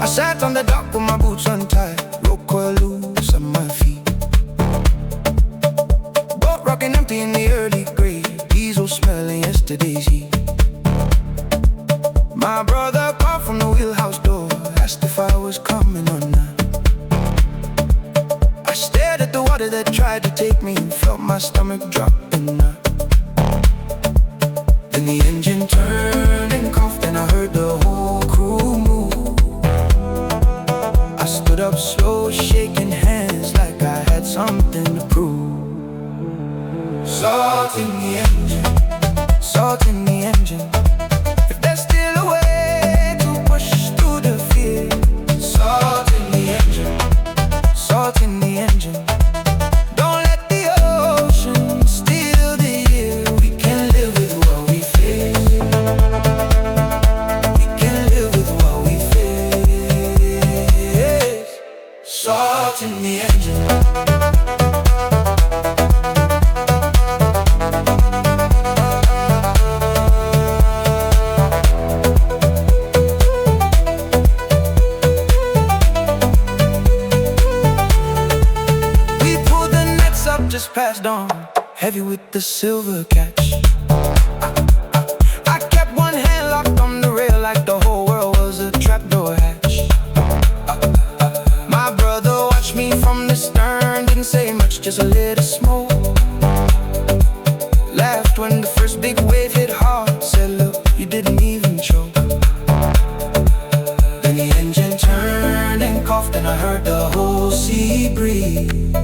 Sat on the dock with my boots untied, rope coil loose on my feet. Boat rocking empty in the early grey, diesel smelling yesterday's heat. My brother called from the wheelhouse door, asked if I was coming or not. I stared at the water that tried to take me and felt my stomach dropping. Then the engine turned and coughed and I heard the whole crew move. I stood up slow, shaking hands like I had something to prove. Salt in the engine, salt in the engine. If there's still a way to push through the fear. Salt in the engine, salt in the engine. Don't let the ocean steal the year. We can live with what we face. We can live with what we face. Salt in the engine. We pulled the nets up just past dawn, heavy with the silver catch. I kept one hand locked on the rail like the whole world was a trapdoor hatch. My brother watched me from the stern, didn't say much, just a little smoke. Laughed when the first big wave hit hard, said, look, you didn't even choke. Then the engine turned and coughed and I heard the whole sea breathe.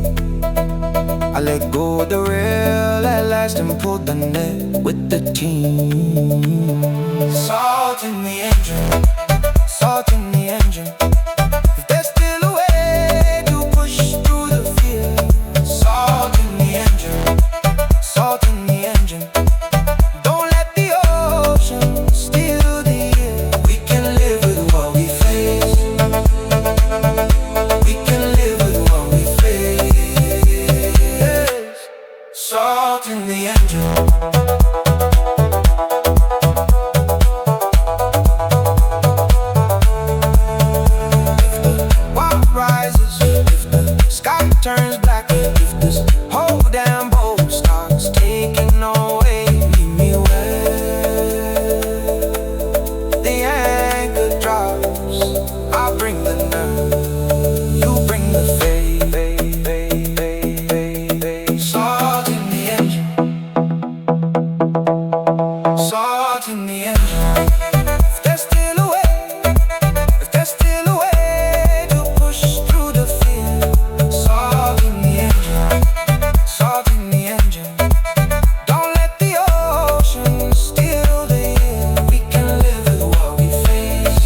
I let go of the rail at last and pulled the net with the team. Salt in the engine, salt in the engine. If there's still a way to push through the fear. Salt in the engine, salt in the engine. Don't let the ocean steal the year. We can live with what we face. We can live with what we face. Salt in the engine. Turns black, if this whole damn boat starts taking away, leave me where the anchor drops. I'll bring the nerve, you bring the faith. Salt in the engine, salt in the engine. If there's still a way, if there's still a way to push through the fear. Salt in the engine, salt in the engine. Don't let the ocean steal the year. We can live with what we face.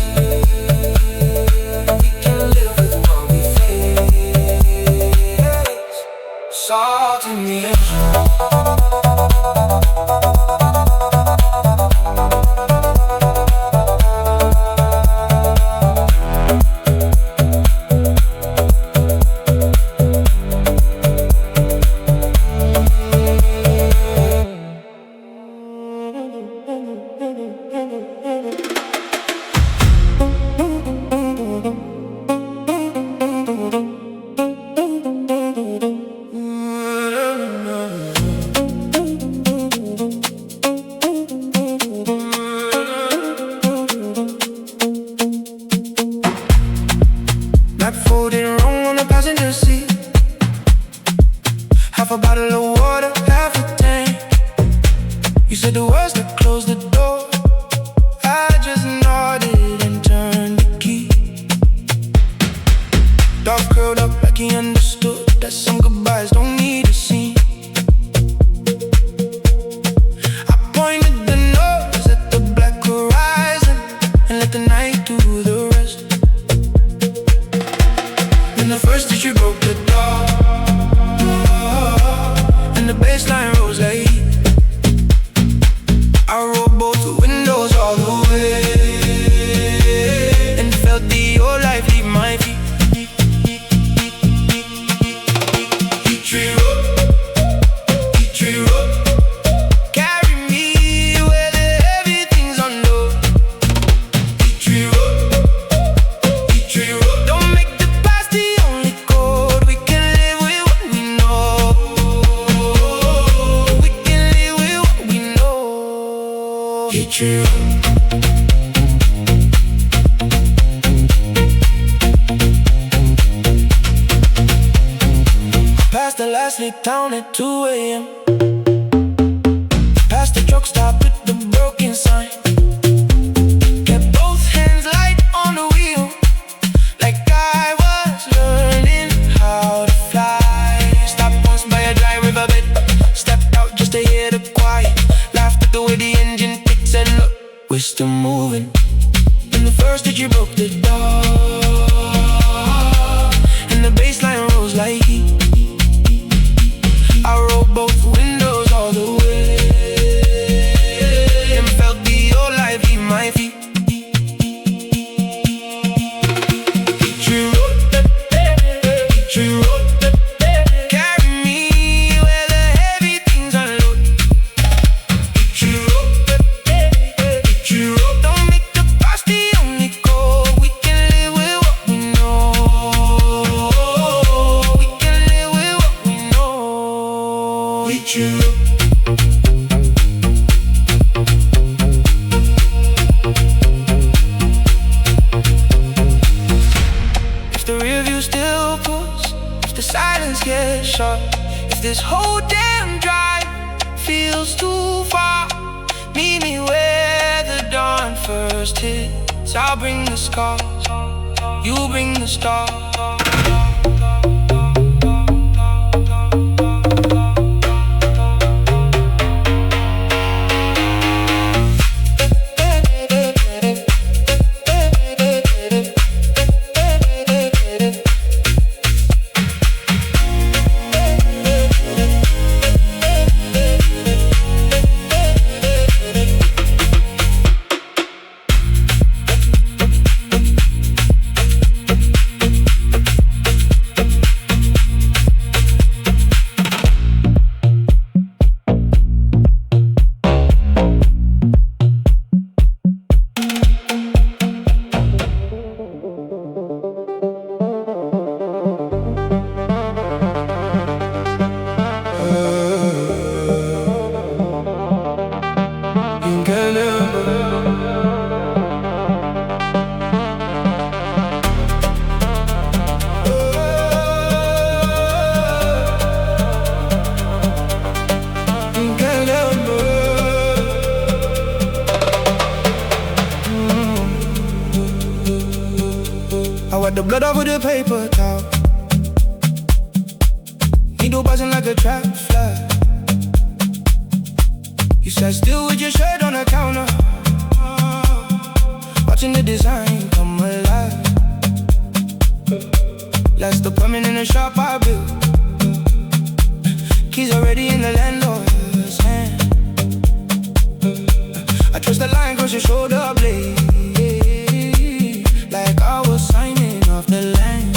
We can live with what we face. Salt in the engine. town at 2 a.m. Past the truck stop with the broken sign. Kept both hands light on the wheel, like I was learning how to fly. Stopped once by a dry riverbed, stepped out just to hear the quiet. Laughed at the way the engine ticked, said look, we're still moving. And the first that you broke the door, and the bassline rose like heat. I rolled both windows all the way and felt the old life leave my feet. Tree road, tree road, carry me where the heavy things unload. Tree road, don't make the past the only goal. We can live with what we know. We can live with what we know. True. If the rear view still pulls, if the silence gets short, if this whole damn drive feels too far, meet me where the dawn first hits. I'll bring the scars, you bring the stars. The blood off with a paper towel. Needle buzzing like a trap fly. You sat still with your shirt on the counter, watching the design come alive. Last apartment in the shop I built, keys already in the landlord's hand. I trust the line across your shoulder blade, like I was signing off the land.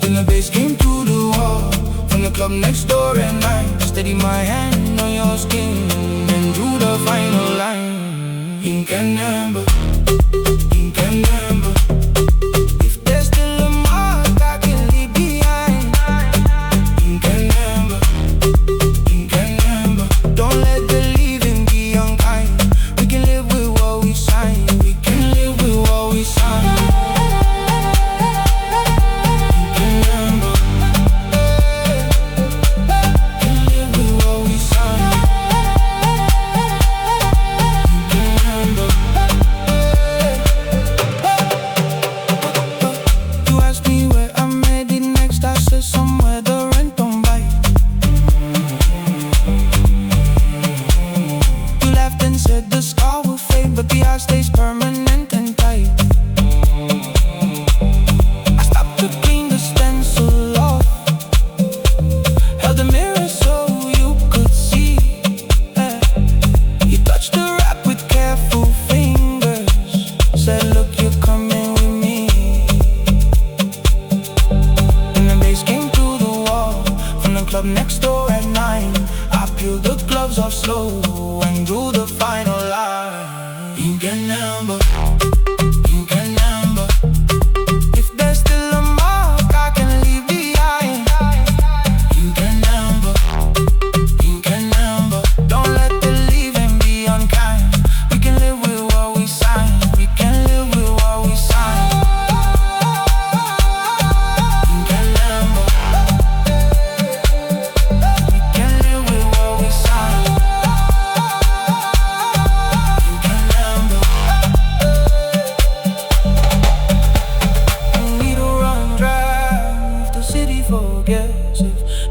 Then the bass came through the wall from the club next door at 9. Steady my hand on your skin and drew the final line. Ink and amber, ink and amber. If there's still a mark I can leave behind. Ink and amber, ink and amber. Don't let the leaving be unkind. We can live with what we sign. We can live with what we sign. Next door at 9, I peeled the gloves off slow and drew the final line. Ink and amber.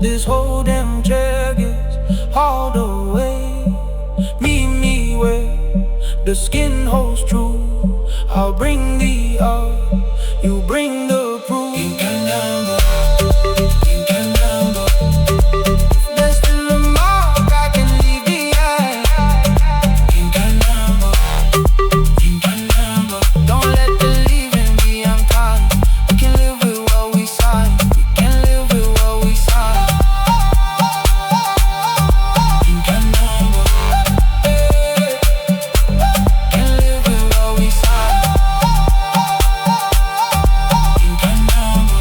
This whole damn chair gets hauled away. Meet me where the skin holds true. I'll bring the up, you bring the proof. You can number, you can number. If there's still a mark, I can leave behind. You can number, you can number. Don't let the leaving be unkind. We can live with what we sign. We can live with what we sign. You can number, can live with what we sign. You can number.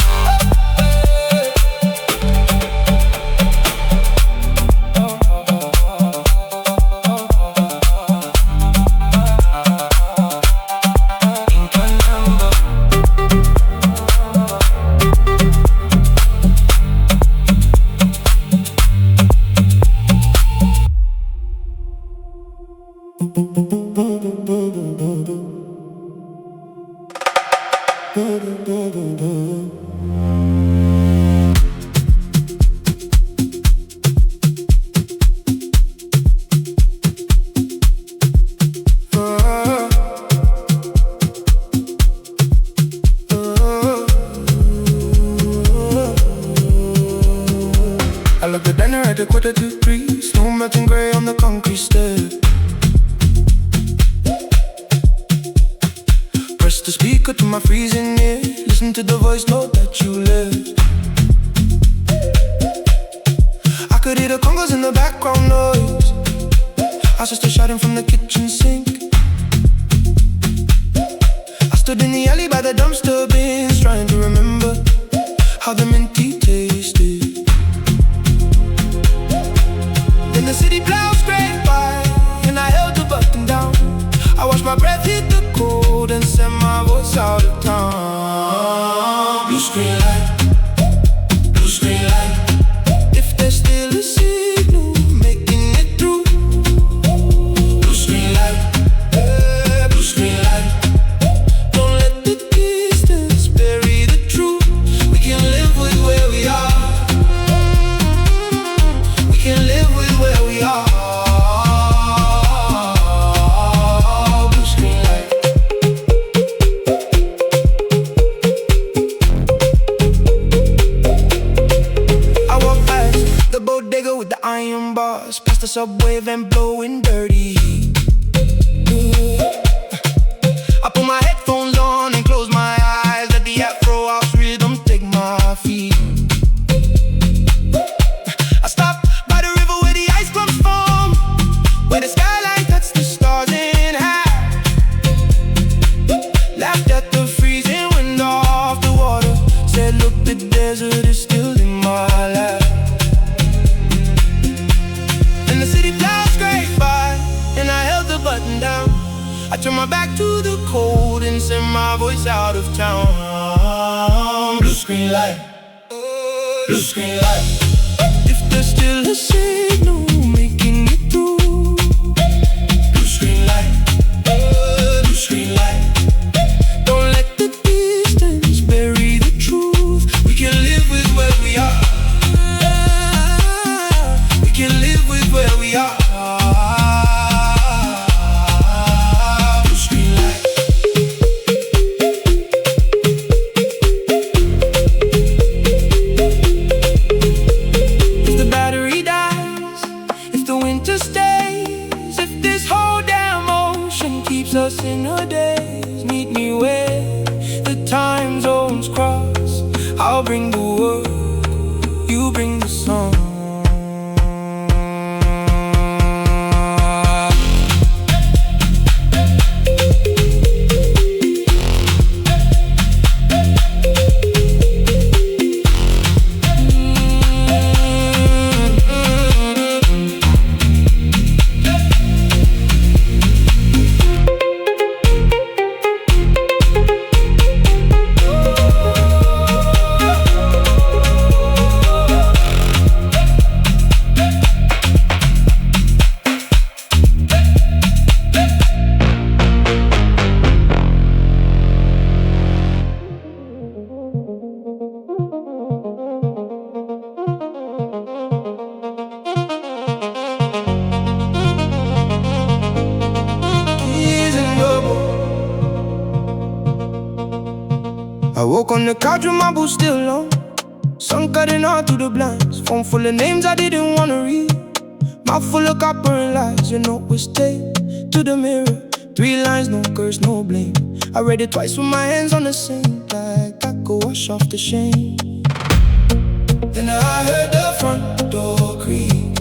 I look the diner at the 2:45. Snow melting gray on the concrete step. Press the speaker to my freezing ear. Listen to the voice note that you left. I could hear the congos in the background noise. Our sister shouting from the kitchen sink. I stood in the alley by the dumpster bins, trying to remember how the minty tasted. Then the city clouds scraped by, and I held the button down. I watched my breath hit the cold and sent my voice out of town. Blue screen light, blue screen light. If there's still a signal making it through. Blue screen light, blue screen light. Don't let the distance bury the truth. We can live with where we are. We can live with where we are. Blue screen light. I walk past the bodega with the iron bars, past the subway van blowing dirty heat. I put my headphones on and close my eyes. Let the Afro house rhythm take my feet. I stopped by the river where the ice clumps form, where the skyline cuts the stars in half. Laughed at the freezing wind off the water. Said look, the desert is still in my lap. And the city clouds scraped by, and I held the button down. I turned my back to the cold and sent my voice out of town. Blue screen light, blue screen light. If there's still a signal making it through. Blue screen light, blue screen light. Don't let the distance bury the truth. We can live with where we are. We can live with where we are. Blue screen light. If the battery dies, if the winter stays, if this whole damn ocean keeps us in our days, meet me where the time zones cross. I'll bring the world, you bring the song. Woke on the couch with my boots still on, sun cutting out through the blinds. Phone full of names I didn't wanna read, mouth full of copper and lies. You know it's taped to the mirror, 3 lines, no curse, no blame. I read it twice with my hands on the sink, like I could wash off the shame. Then I heard the front door creak,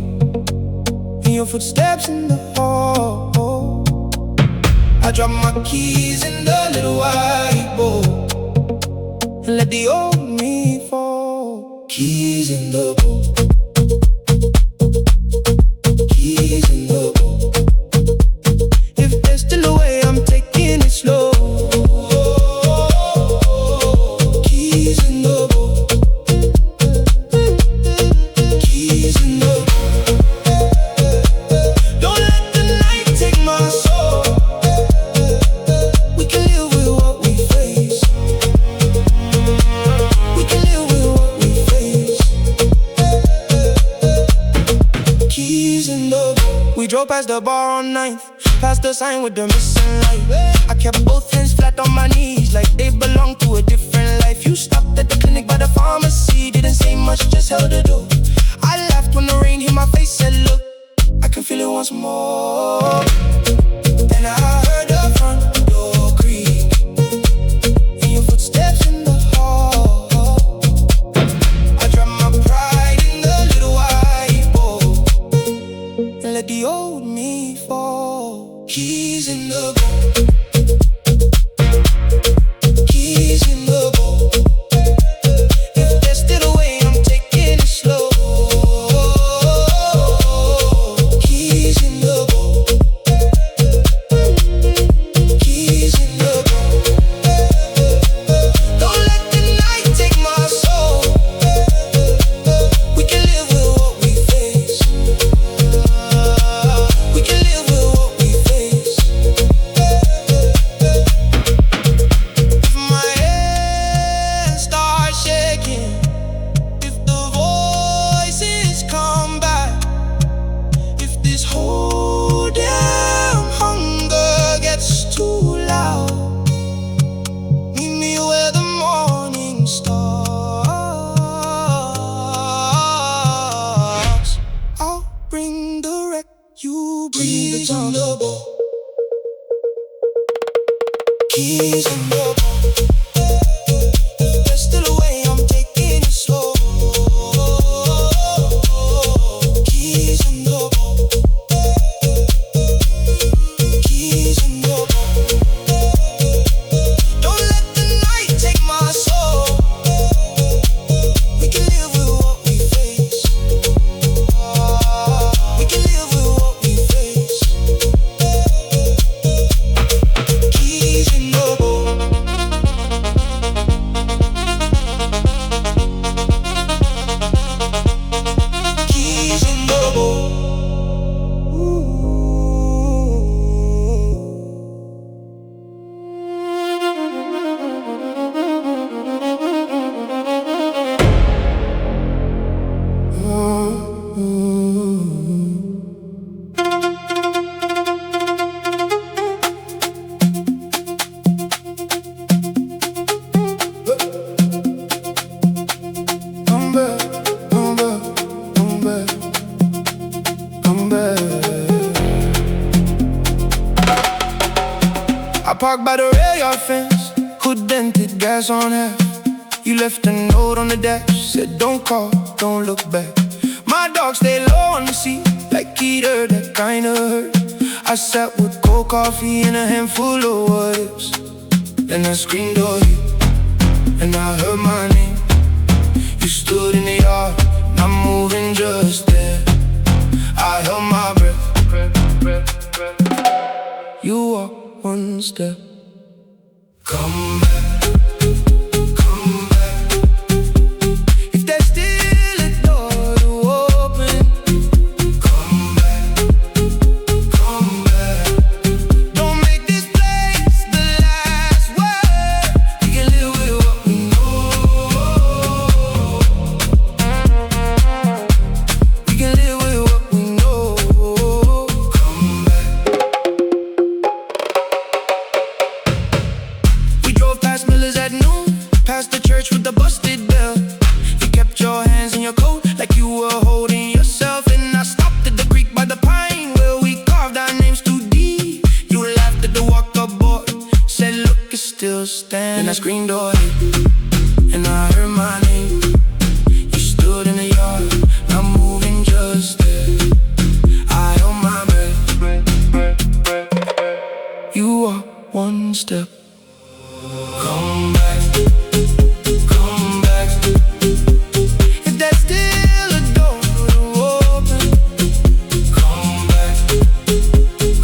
and your footsteps in the hall. I dropped my keys in the little white bowl, and let the old me fall. Keys in the bowl, keys in the bowl. If there's still a way, I'm taking it slow. Keys in the bowl, keys in the bowl. Don't let the night take my soul. We can live with what we face. We can live with what we face. Keys in the bowl. We drove past the bar on 9th, past the sign with the missing light. I kept both hands flat on my knees, like they belong to a different life. You stopped at the clinic by the pharmacy, didn't say much, just held the door. I laughed when the rain hit my face, said look, I can feel it once more. Then I heard the front door creak, and your footsteps in the hall. I dropped my pride in the little white bowl, and let the old me fall. Keys in the bowl, keys in the bowl. If there's still a way, I'm taking it slow. Keys in the bowl, keys in the bowl. Don't let the night take my soul. We can live with what we face. We can live with what we face. If my hands start shaking, if the voices come back, if this whole damn hunger gets too loud, meet me where the morning starts. I'll bring the wreck, you bring the tumble. Keys in the bowl. There's still a way, I'm taking it slow. Keys in the bowl, keys in the bowl. Don't let the night take my soul. We can live with what we face. We can live with what we face. Keys in the bowl. Keys in the bowl. Come back, come back, come back, come back. I parked by the rail yard fence, hood dented, gas on half. You left a note on the dash, said don't call, don't look back. My dog stayed low on the seat, like he'd heard that kinda hurt. I sat with cold coffee and a handful of what ifs. Then the screen door hit, and I heard my name. You stood in the yard, not moving just there. I held my breath. You walk one step. Come back, come back. If there's still a door to open, come back, come back. Don't make this place the last word. We can live with what we know. We can live with what we know. Come back. We drove past Miller's at noon, past past the church with the busted bell. You kept your hands in your coat like you were holding yourself. And I stopped at the creek by the pine where we carved our names too deep. You laughed at the walk-up board, said look, it's still standing. And I screamed, oh hey, and I heard my name. You stood in the yard, I'm moving just there. I held my breath. You are one step. Come back, come back. If there's still a door to open, come back,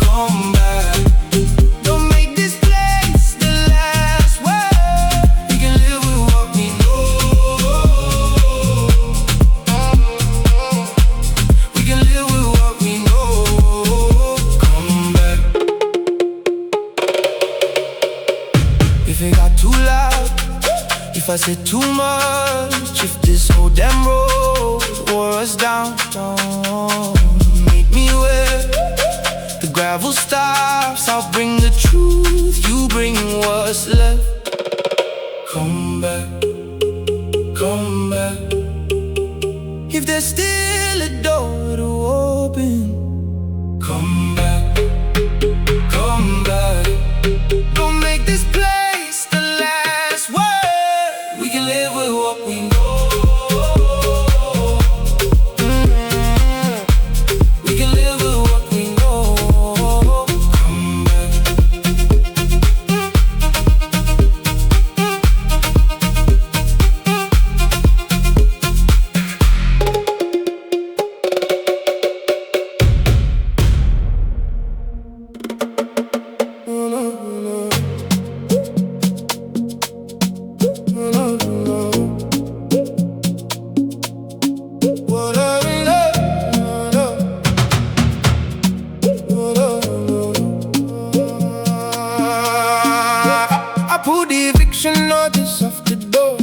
come back. Don't make this place the last word. We can live with what we know. We can live with what we know. Come back. If it got too loud, if I said too much, if this whole damn road wore us down, meet me where the gravel stops. I'll bring the truth, you bring what's left. Come back, come back. If there's still a door to open, come back, come back. Don't make this place the last word. We can live with what we know. We can live with what we know. Come back. I pulled the eviction notice off the door,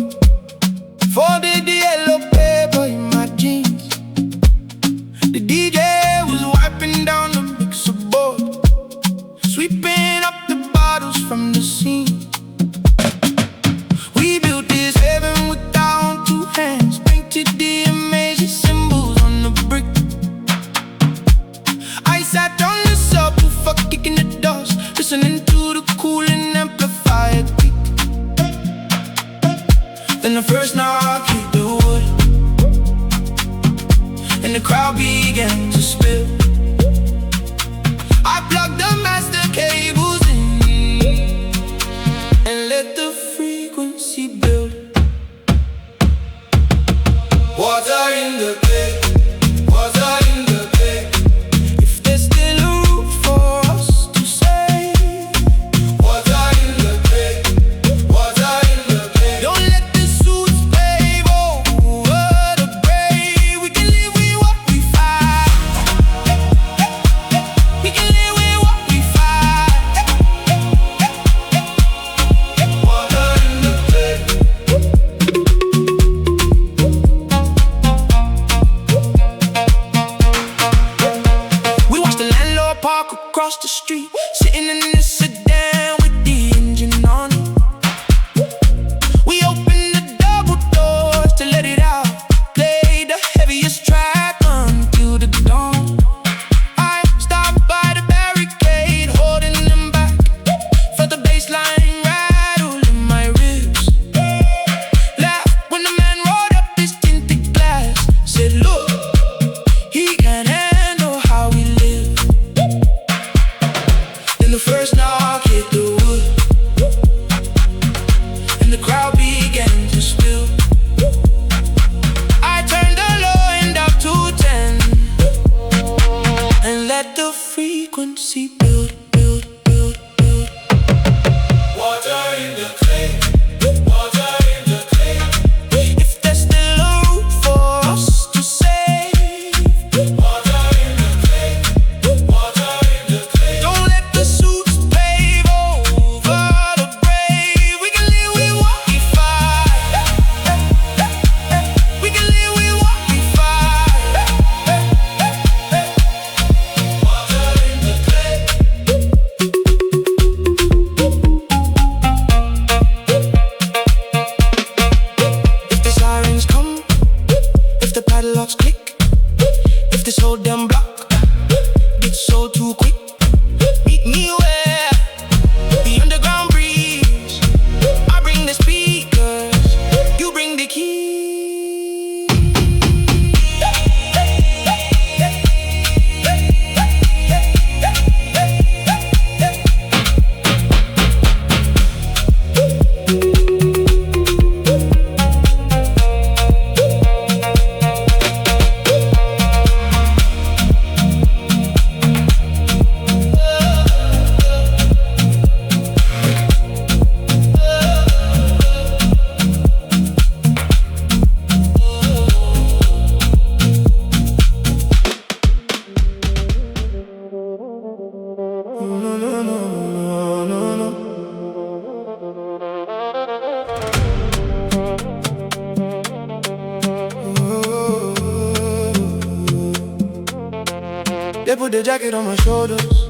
folded the yellow paper in my jeans. The DJ was wiping down the mixer board, sweeping up the bottles from the scene. We built this heaven with our own two hands, painted the amazing symbols on the brick. I sat on the subwoofer, kicking the dust, listening to the cooling amplifier click. Then the first knock hit the wood, and the crowd began to spill. I plugged the master cables in and let the frequency build. Water in the bay, water in the bay. If there's still a roof for us to save, water in the bay, water in the bay. Don't let the suits pave over the grave. We can live with what we find. We can live with what we find. Water in the bay. We watched the landlord park across the street, sitting in the sedan with the engine on it. We opened the double doors to let it out, played the heaviest track until the dawn. I stopped by the barricade, holding them back, felt the bassline rattle in my ribs. Laughed when the man rolled up his tinted glass, said look, he can't handle how we live. Then the first knock hit the wood, and the crowd began to spill. I turned the low end up to 10 and let the frequency build, build, build, build. Water in the clay, water in the clay. If there's still a roof for us to save, water in the clay, water in the clay. Don't let the suits pave over with the jacket on my shoulders.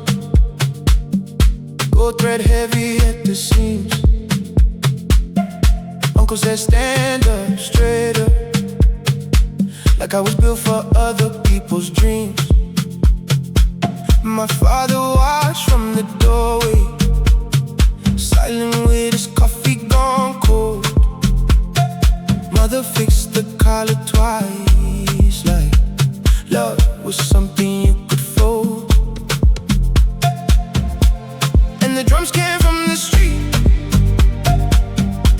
Gold thread heavy at the seams. Uncle said stand up, straight up, like I was built for other people's dreams. My father watched from the doorway, silent with his coffee gone cold. Mother fixed the collar twice, like love was something you could fold. And the drums came from the street,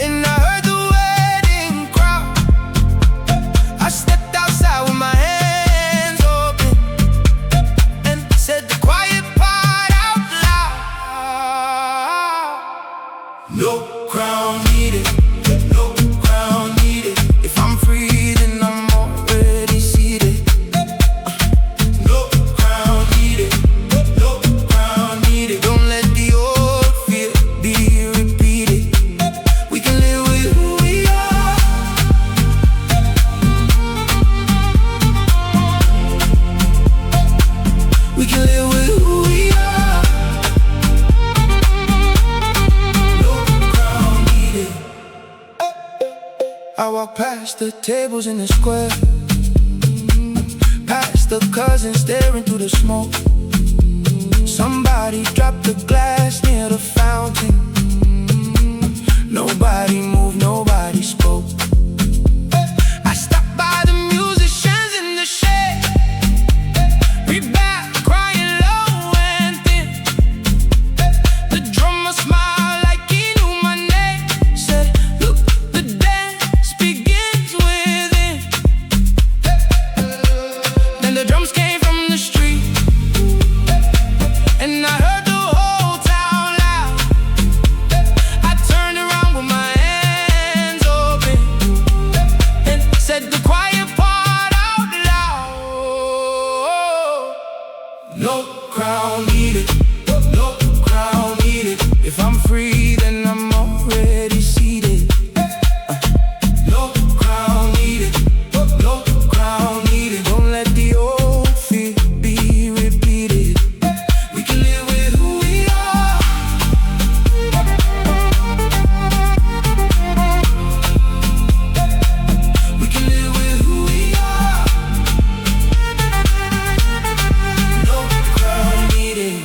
and I heard the wedding crowd. I stepped outside with my hands open and said the quiet part out loud. No crown needed, no crown needed. If I'm free, then I'm already seated. No crown needed, no crown needed. Don't let the old fear be repeated. We can live with who we are. We can live with who we are. No crown needed. I walk past the tables in the square, past the cousins staring through the smoke. Somebody dropped the glass near the fountain. Nobody moved, nobody spoke. I stopped by the musicians in the shade. We back crying low and thin. The drummer smiled like he knew my name. Said, look, the dance begins within. Then the drums came from the street, and I heard the whole town loud. I turned around with my hands open and said the quiet part out loud. No crown needed, no crown needed. If I'm free, then I'm already seated. No crown needed, no crown needed. Don't let the old fear be repeated. We can live with who we are. We can live with who we are. No crown needed.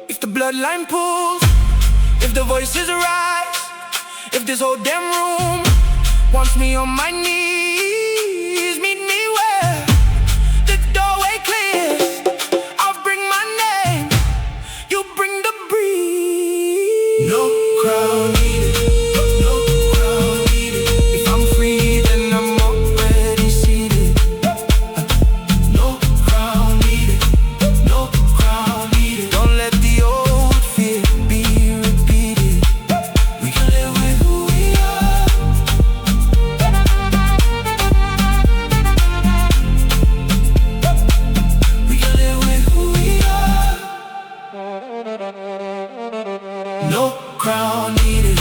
If the bloodline pulls, if the voices rise, if this whole damn room wants me on my knees, meet me where the doorway clears. I'll bring my name, you bring the breeze. No crown needed, no crown needed. If I'm free, then I'm already seated. No crown needed, no crown needed. Don't let the old fear be repeated. We can live with who we are. We can live with who we are. No crown needed.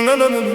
No, no, no, no.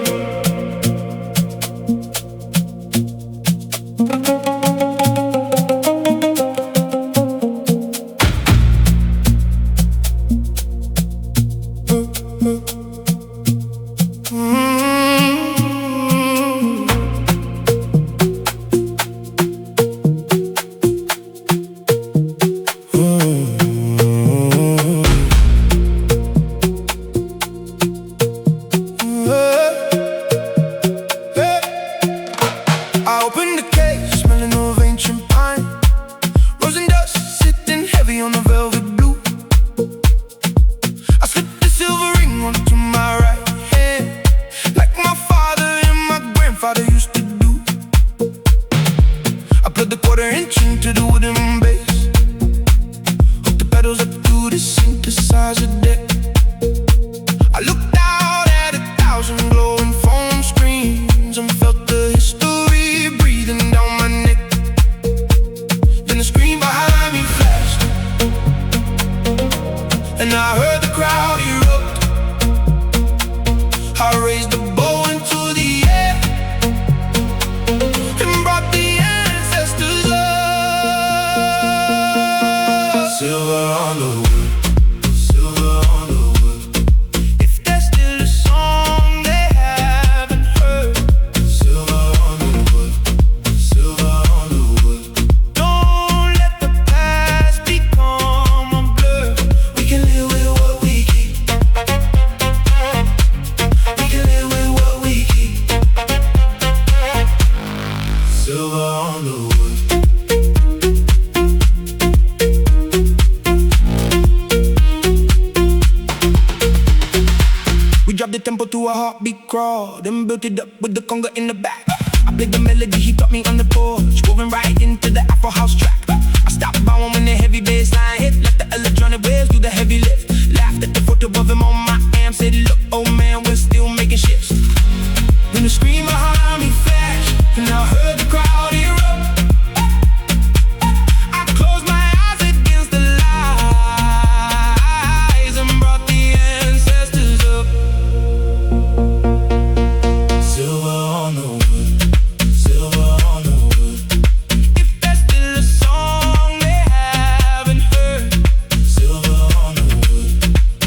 I opened the case, smelling of ancient pine. Rose and dust sitting heavy on the velvet blue. I slipped the silver ring onto my right hand, like my father and my grandfather used to do. I put the quarter-inch into the wooden bass, hooked the pedals up to the synthesizer deck. I looked out at 1,000 glowing phone screens and felt the history breathing down my neck. Then the screen behind me heard the crowd erupt. I raised the bow into the air and brought the ancestors up. Silver on the wood, silver on the wood. If there's still a song they haven't heard, silver on the wood, silver on the wood. Don't let the past become a blur. We can live with what we keep. We can live with what we keep. Silver on the wood. We dropped the tempo to a heartbeat crawl, then built it up with the conga in the back. I played the melody, he taught me on the porch, moving right into the Afro house track. I stopped bowing when the heavy bass line hit, let the electronic waves do the heavy lift. Laughed at the photo of him on my amp, said look, oh man, we're still making shifts. Then the scream behind me flashed, and I heard the crowd erupt. I closed my eyes against the lies and brought the ancestors up. Silver on the wood, silver on the wood. If there's still a song they haven't heard, silver on the wood,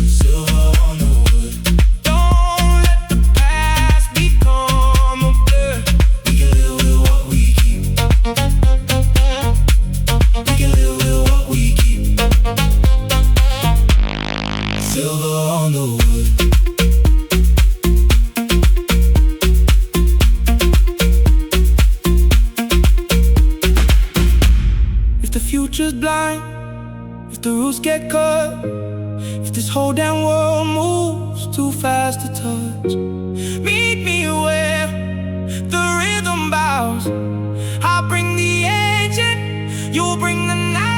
silver on the wood. Don't let the past become a blur. We can live with what we keep. We can live with what we keep. Silver on the wood. If the future's blind, if the roots get cut, if this whole damn world moves too fast to touch, meet me where the rhythm bows. I'll bring the ancient, you'll bring the night.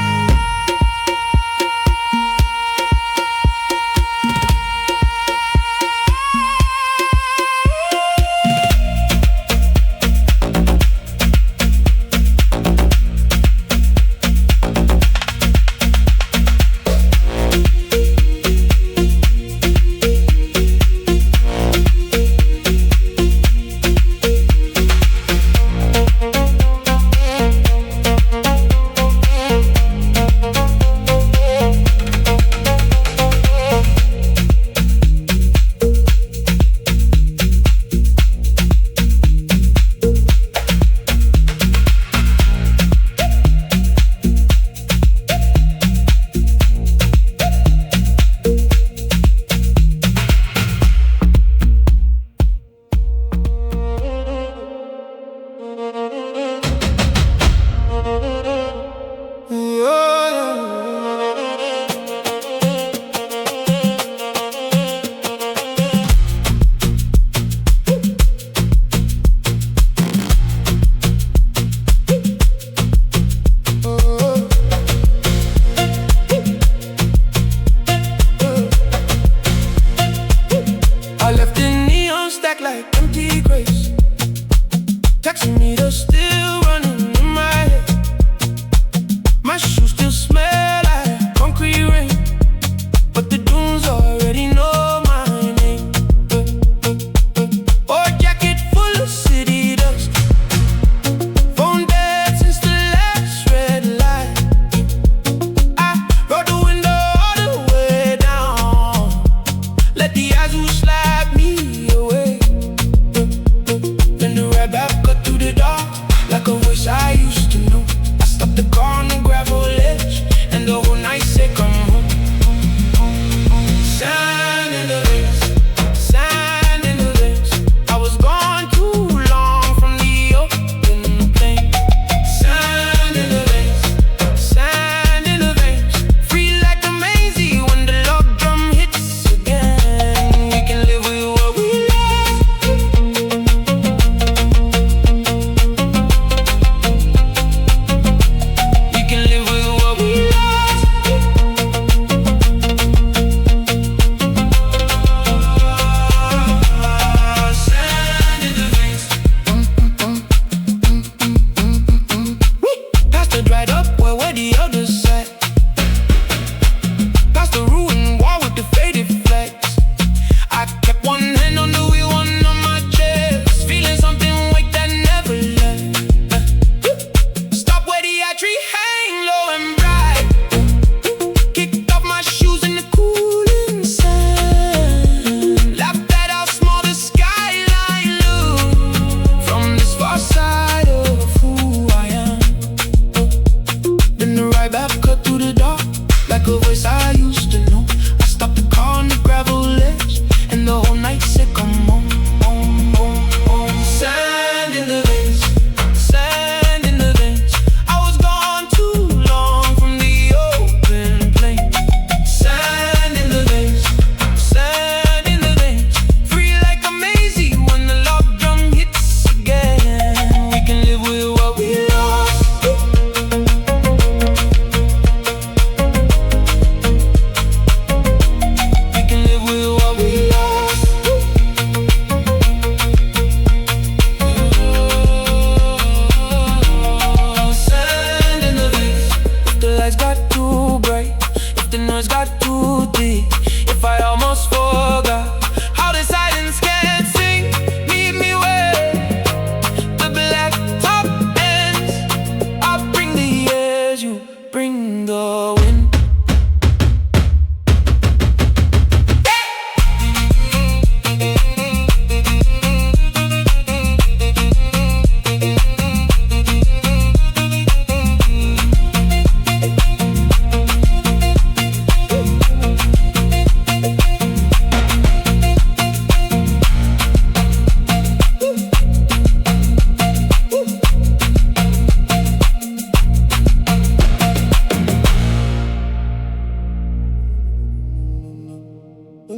I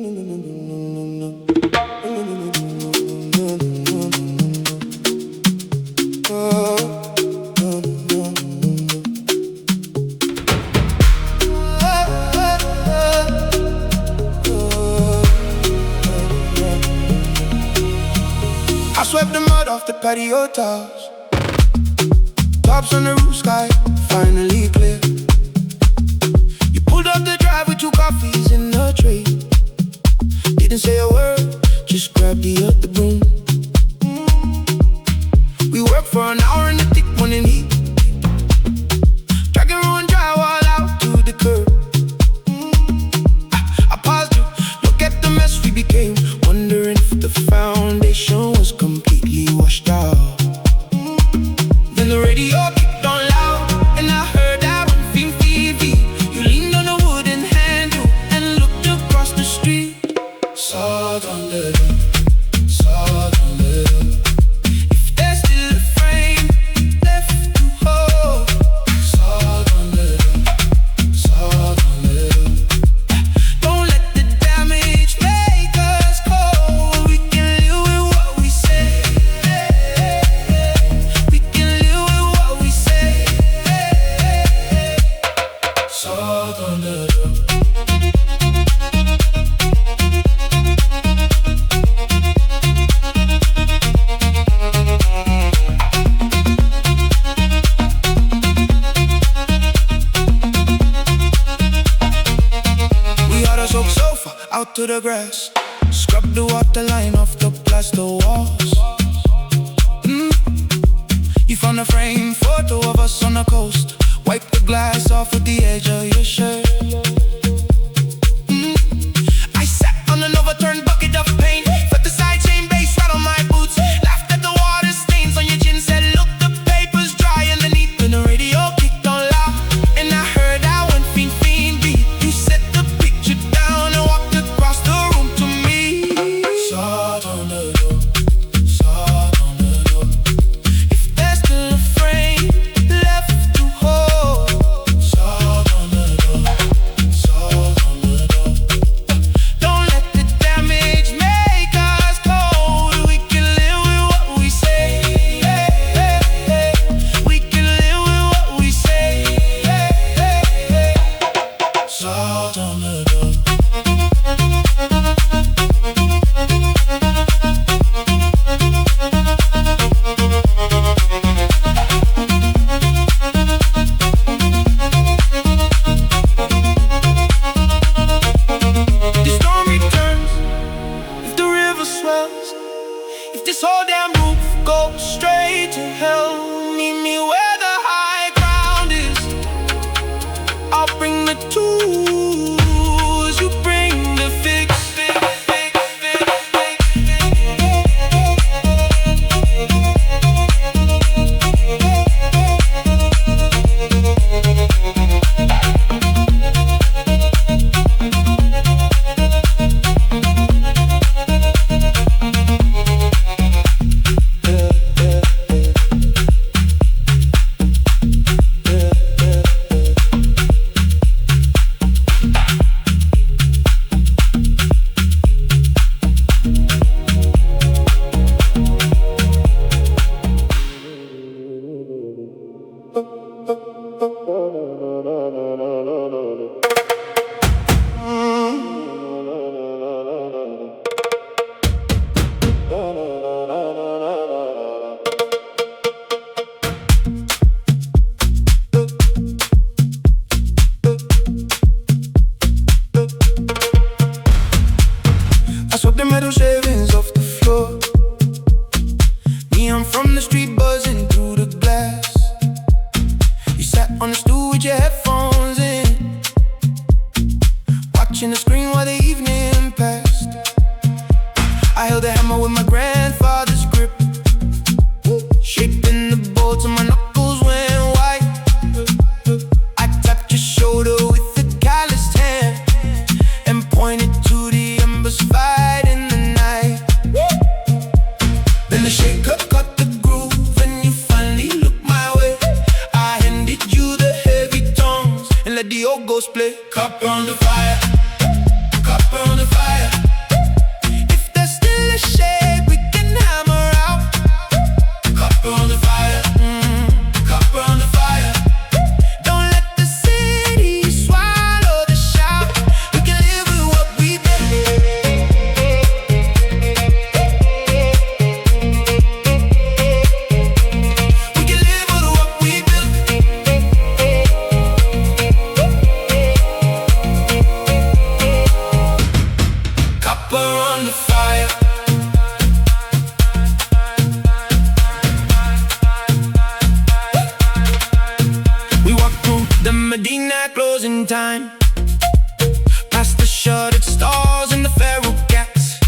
swept the mud off the patio tiles. Tops on the roof, sky finally clear. You pulled up the drive with 2 coffees in the tray. Didn't say a word, just grabbed the other broom. We worked for an hour in the thick morning heat, dragging ruined drywall out to the curb. I paused to look at the mess we became, wondering if the foundation was completely washed out. Then the radio kicked on loud, and I heard that one thing, Phoebe. You leaned on a wooden handle and looked across the street. Salt on the roof, salt on the roof. If there's still a frame left to hold, salt on the roof, salt on the roof. Don't let the damage make us cold. We can live with what we say. We can live with what we say. Salt on the roof. We oughta soak sofa out to the grass, scrub the water line off the plaster walls. You found a frame photo of us on the coast. Wipe the glass off with the edge of your shirt. I sat on an overturned bucket of paint, felt the side chain bass right on my boots, laughed at the water stains on your chin, said look, the paper's dry underneath. When the radio kicked on loud, and I heard that one fiend beat. You set the picture down and walked across the room to me. Salt on the door, salt on the door. If there's still a frame left to hold, salt on the door, salt on the door. Don't let the damage make us cold. We can live with what we say. We can live with what we say. Salt on the door. The storm returns, if the river swells, if this whole damn roof goes straight to hell, meet me where the high ground is. I'll bring the tools, you bring the fix. I swept the metal shavings off the floor. Me, I'm from the street, buzzing through the glass. You sat on the stool with your headphones in, watching the screen while the evening passed. I held a hammer with my grandfather's grip, shaping the bolts and my knuckles went white. I tapped your shoulder with a calloused hand and pointed to the embers fight in the night. Then the shaker cut the groove, copper on the fire. We walk through the Medina closing time, past the shuttered stars and the feral cats.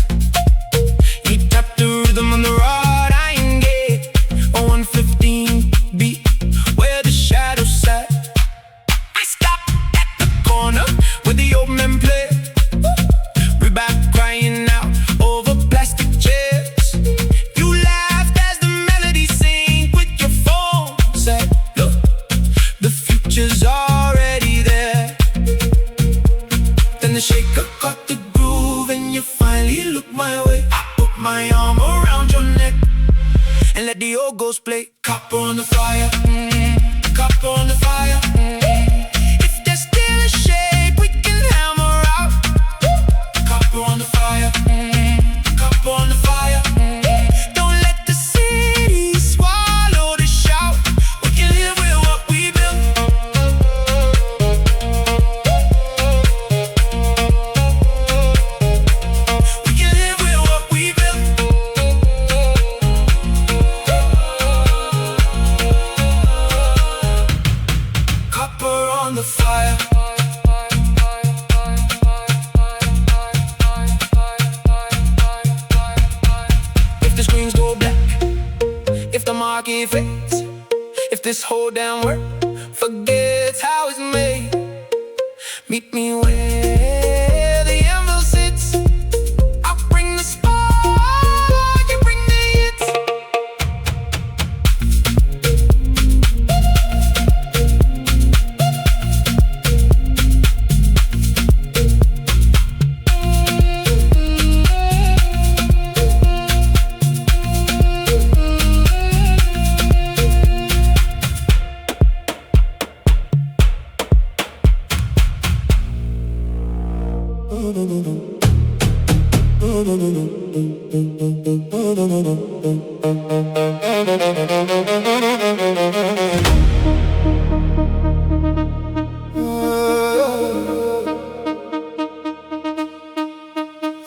He tapped the rhythm on the wrought iron gate, a 115 beat where the shadows sat. I stopped at the corner where the old men play. We're back crying out over plastic chairs. You laughed as the melody sang with your phone. Said, look, the future's already there. Then the shaker caught the groove and you finally looked my way. I put my arm around your neck and let the old ghost play. Copper on the fire, copper on the fire. If there's still a shape we can hammer out. Copper on the fire, copper on the fire. Don't let the city swallow the shout. We can live with what we built. We can live with what we built. Copper on the fire. If the screens go black, if the market fades, if this whole damn world forgets how it's made, meet me where the anvil sits. I'll bring the spark, you bring the hits.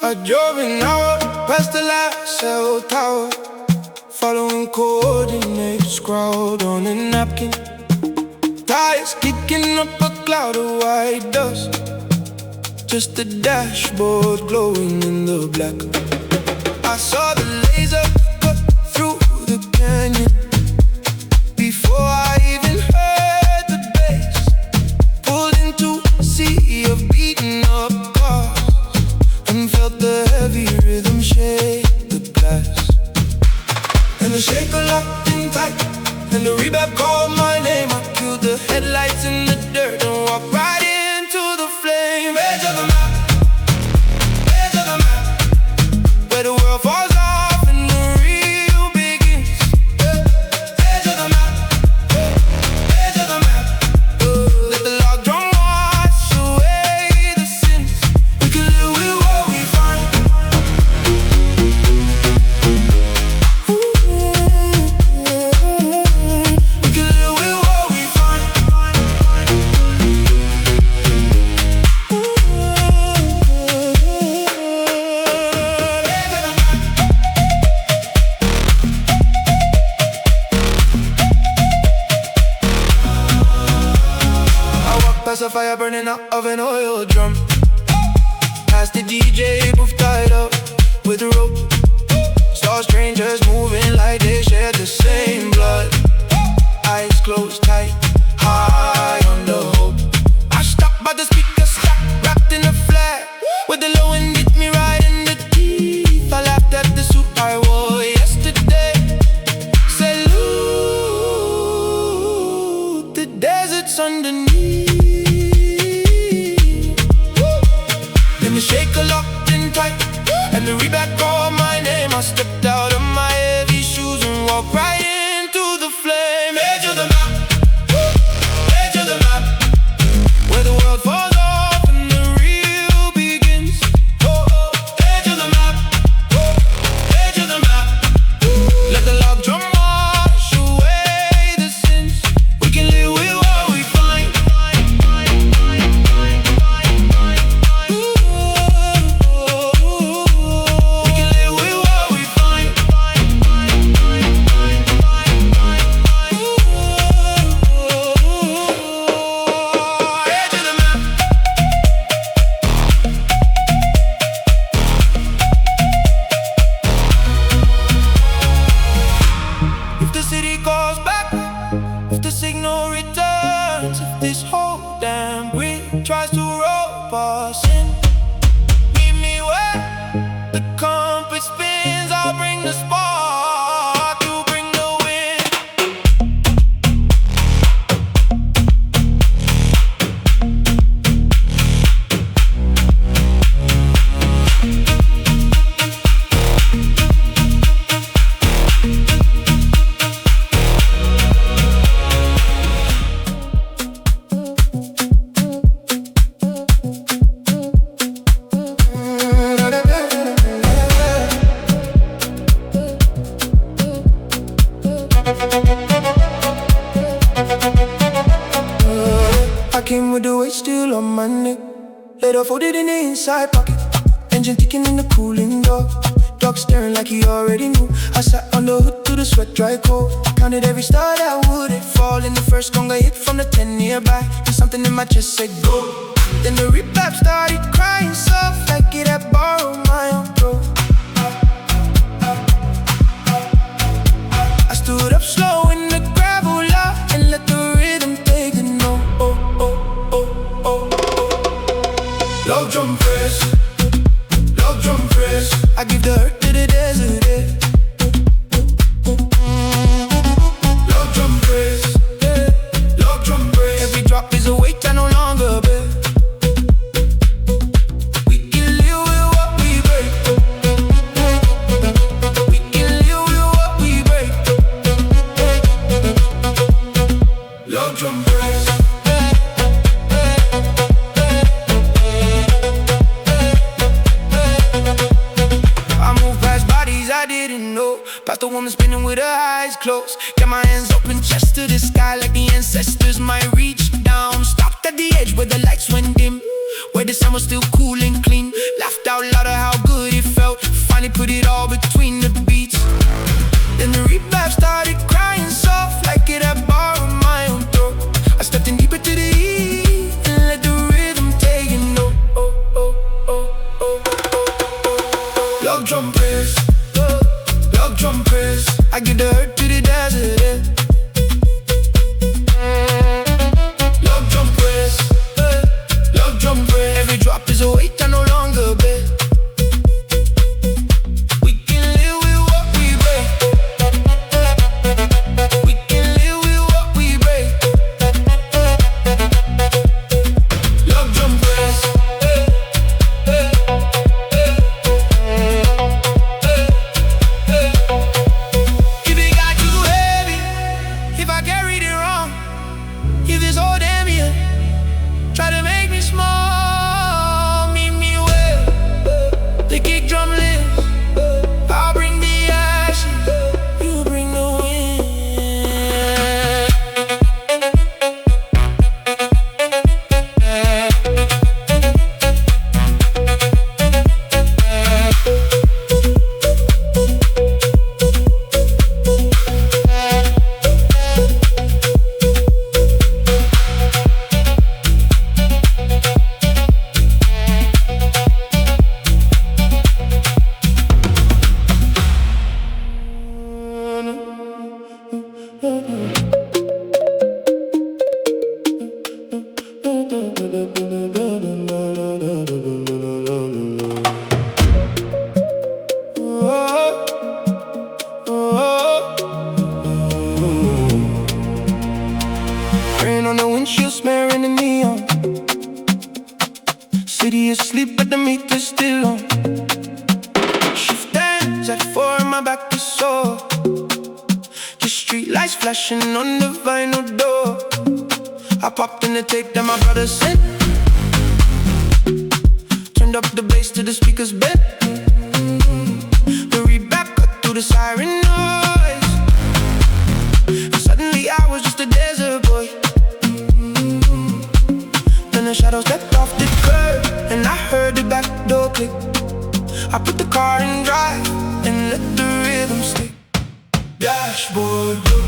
I drove an hour past the last cell tower, following coordinates scrawled on a napkin. Tires kicking up a cloud of white dust, just the dashboard glowing in the black. I saw the laser cut through the canyon before I even heard the bass. Pulled into a sea of beaten up cars and felt the heavy rhythm shake the glass. And the shaker locked in tight and the reverb called my name. I killed the headlights in the dirt and walked right into the flame. Edge of the map, edge of the map, where the world falls off and the real begins. Edge of the map, edge of the map. Let the log drum wash away the sins. We can live with what we find. We can live with what we find. I walk past a fire burning out of an oil drum, past the DJ booth tied up with a rope. Saw strangers moving like they shared the same blood. Eyes closed tight, high on the hope. I stopped by the speaker stack, wrapped in a flag, with the low end hit me right in the teeth. I laughed at the suit I wore yesterday. Salute the deserts underneath. Then the shaker locked in tight and the reback called my name. I stepped out of my heavy shoes and walked right into the flame. Edge of the map, edge of the map, where the world falls off and the real begins. Edge of the map, edge of the map. Let the log drum wash away the sins. We can live with what we find. inside pocket, engine ticking in the cooling door. Dog staring like he already knew. I sat on the hood to the sweat dry cold. Counted every star that wouldn't fall. In the first conga hit from the 10 nearby, and something in my chest said go. Then the rap started crying soft like it had borrowed my own throat. I stood up slow in the gravel lot and let the rhythm take the note. Love drum press, love drum press. I give the earth to the desert, yeah. Love drum press, yeah. Love drum press. Every drop is a weight I no longer bear. We can live with what we break. We can live with what we break. Love drum press. I didn't know. Past the woman spinning with her eyes closed. Got my hands open, chest to the sky, like the ancestors might reach down. Stopped at the edge where the lights went dim, where the sun was still cool and clean. Laughed out loud at how good it felt. Finally put it all between the beats. Then the reverb started crying soft like it had borrowed my own throat. I stepped in deeper to the heat and let the rhythm take it note. Love drum press, love drum press. I give the earth to the desert, yeah. Love drum press, love drum press. Every drop is a weight I no longer bear. We can live with what we break. We can live with what we break. Love drum press. Try to make me small, meet me where the kick drum lives. I'll bring the ashes, you bring the wind. Rain on the windshield, smearing the neon. City asleep, but the meter's still on. Shift hands at 4 and my back is sore. Just street lights flashing on the vinyl door. I popped in the tape that my brother sent. Turned up the bass to the speakers bent. The reverb cut through the siren noise. And suddenly I was just a desert boy. Then the shadows stepped off the curb and I heard the back door click. I put the car in drive and let the rhythm stick. Dashboard blue,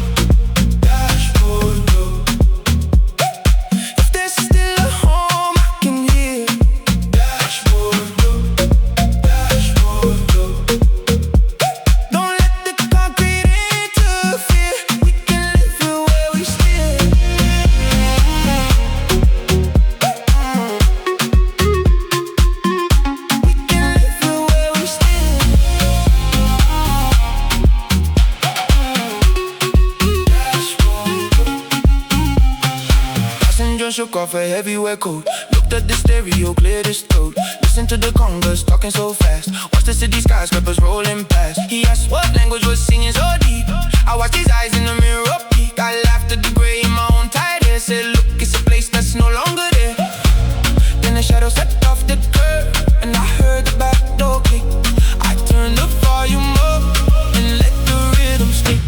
dashboard blue. If there's still a home I can hear. Dashboard blue, dashboard blue. Don't let the concrete interfere. We can live it where we steer. We can live it where we steer. Passenger shook off a heavyweight coat. Looked at the stereo, cleared his throat. Listen to the congas talking so fast. Watch the city skyscrapers rolling past. He asked what language was singing so deep. I watched his eyes in the mirror peek. I laughed at the gray in my own tired hair. Said look, it's a place that's no longer there. Then the shadow stepped off the curb and I heard the back door click. I turned the volume up and let the rhythm stick.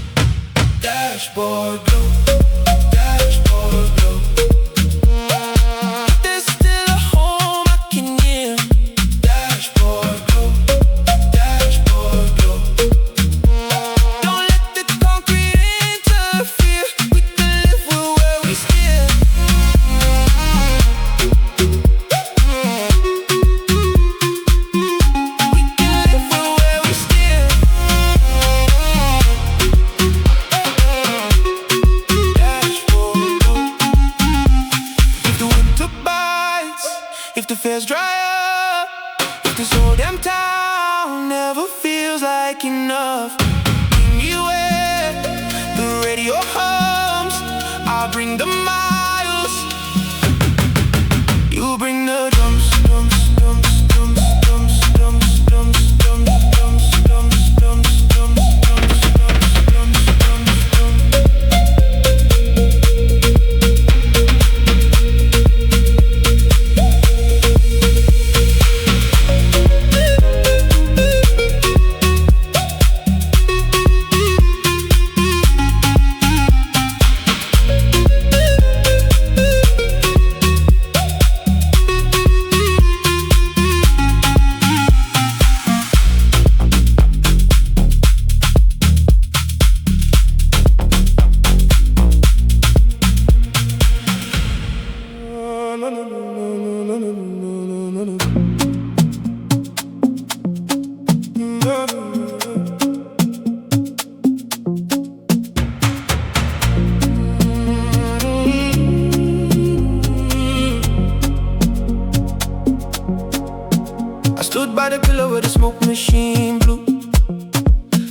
Dashboard blue, dashboard blue. There's still a home I can hear. waking up. Anywhere the radio hums, I'll bring the miles. You bring the drums, drums, drums, drums, drums, drums, drums, drums, drums, drums, drums, drums, by the pillow where the smoke machine blew.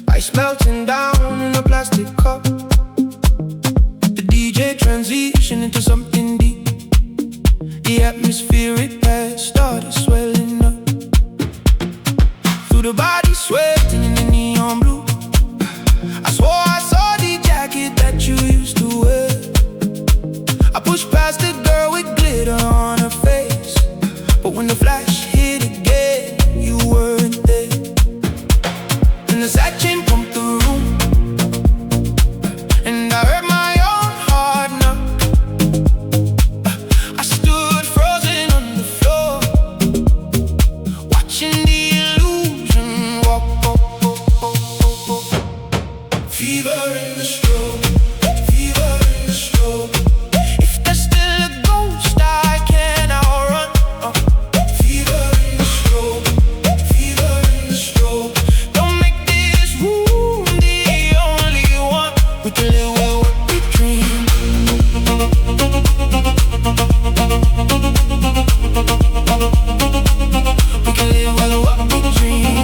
Ice melting down in a plastic cup. The DJ transitioned into something deep. The atmospheric past started swelling up. Through the body sweating in the neon blue. I swore I saw the jacket that you used to wear. I pushed past the girl with glitter on her face, but when the flash hit again, you weren't there. And the sad chain pumped the room, and I heard my own heart knock. I stood frozen on the floor, watching the illusion walk. Fever in the strobe, fever in the strobe. If there's still a ghost I can outrun. Fever in the strobe, fever in the strobe. Don't make this room the only one. We can live with what we dream. We can live with what we dream.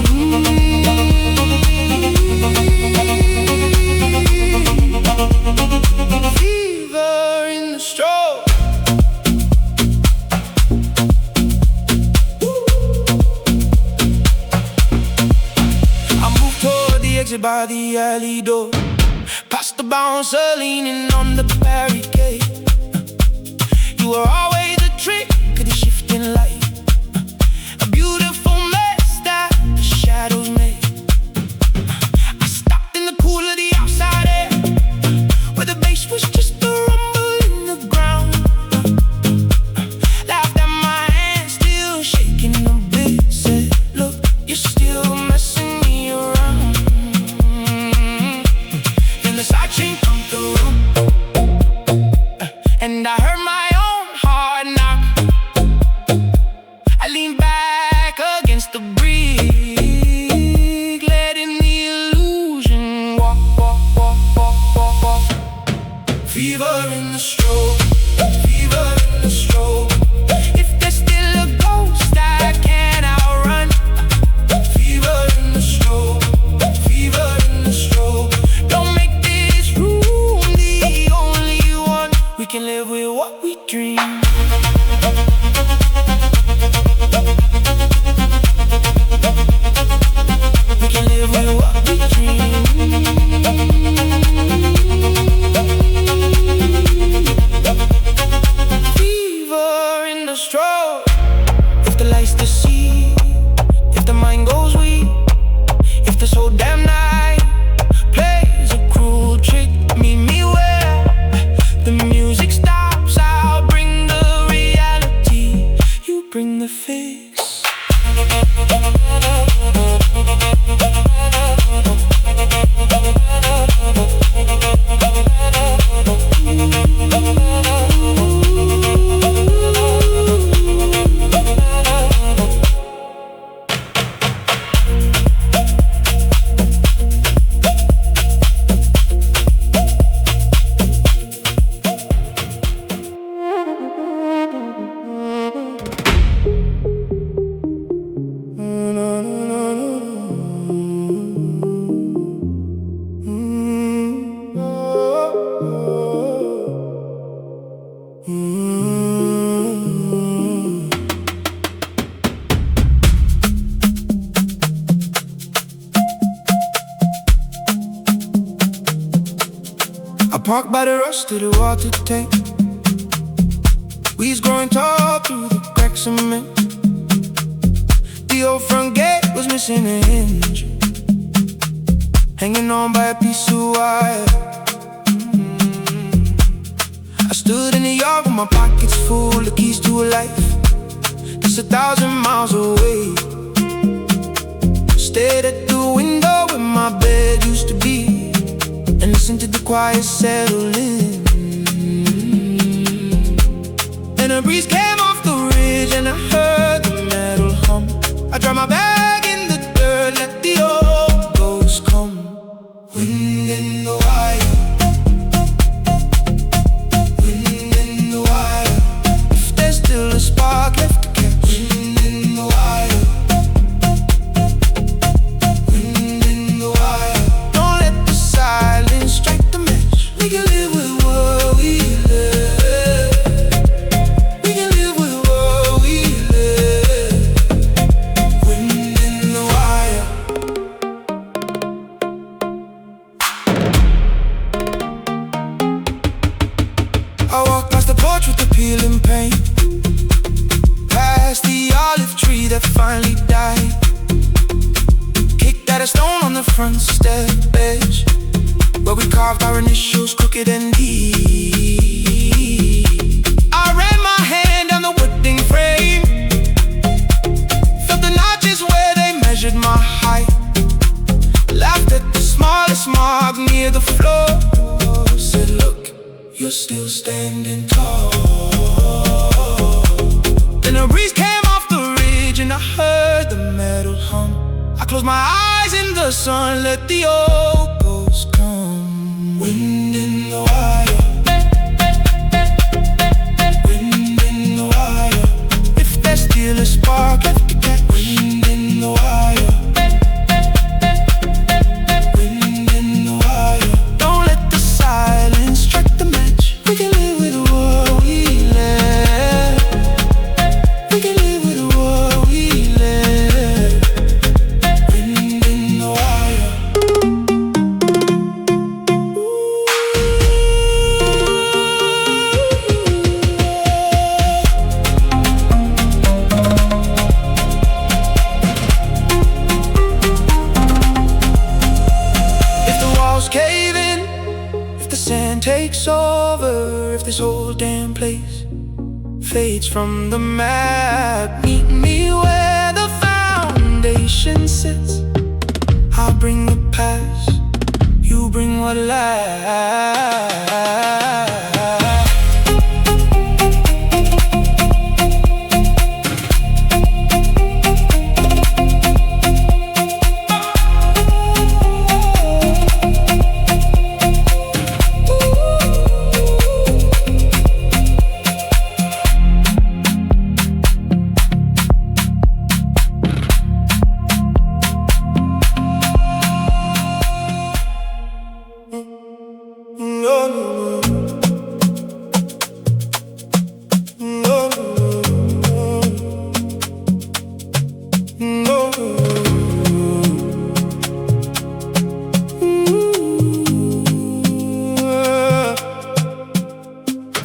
Fever in the strobe. I moved toward the exit by the alley door, past the bouncer leaning on the barricade. You were always a trick of the shifting light, a beautiful mess that the shadows made. I stopped in the cool of the outside air, where the bass was just a rumble in the ground. Laughed at my hands, still shaking a bit. Said, look, you're still messing me around. Then the side chain come through, and I heard my own heart knock. I leaned back against the brick, letting the illusion walk, walk, walk, walk, walk, walk. Fever in the strobe, fever in the strobe. If there's still a ghost I can't outrun. Fever in park by the rush to the water tank. Weeds growing tall through the cracks of cement. The old front gate was missing a hinge, hanging on by a piece of wire. I stood in the yard with my pockets full of keys to a life that's 1,000 miles away. Stared at the window where my bed used to be, and listened to the quiet settle in. Then a breeze came off the ridge and I heard the metal hum. I dropped my bag in the dirt, let the old ghosts come. Wind in the wire, wind in the wire. If there's still a spark left to catch. Wind in the wire, wind in the wire. Don't let the silence strike the match. We can live with what we live. We can live with what we live. Wind in the wire. I walk past the porch with the peeling paint, past the olive tree that finally died. Kicked at a stone on the front step edge, where we carved our initials crooked and deep. I ran my hand down the wooden frame, felt the notches where they measured my height. Laughed at the smallest mark near the floor. Said, look, you're still standing tall. Then a breeze came off the ridge and I heard the metal hum. I closed my eyes in the sun, let the old ghosts come. Wind in the wire, wind in the wire. If there's still a spark left to catch. Wind in the wire, wind in the wire. Don't let the silence strike the match. We can live with what we live. We can live with what we live. Wind in the wire. If the walls cave in, if the sand takes over, if this whole damn place fades from the map, meet me where the foundation sits. I'll bring the past, you bring what lasts.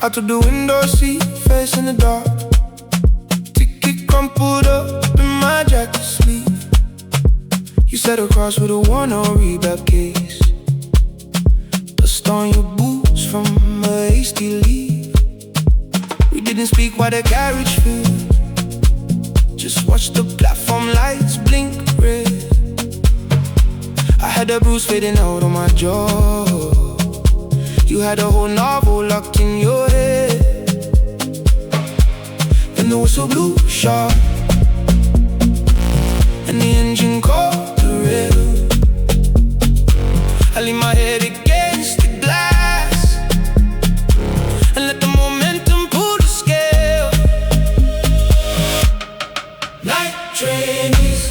Out to the window seat, face in the dark. Ticket crumpled up in my jacket sleeve. You sat across with a worn-out Reebok case. Dust on your boots from a hasty leave. We didn't speak while the carriage filled, just watched the platform lights blink red. I had a bruise fading out on my jaw. You had a whole novel locked in your head. Then the whistle blew sharp and the engine caught the rail. I leaned my head against the glass and let the momentum pull the scale. Night trainees,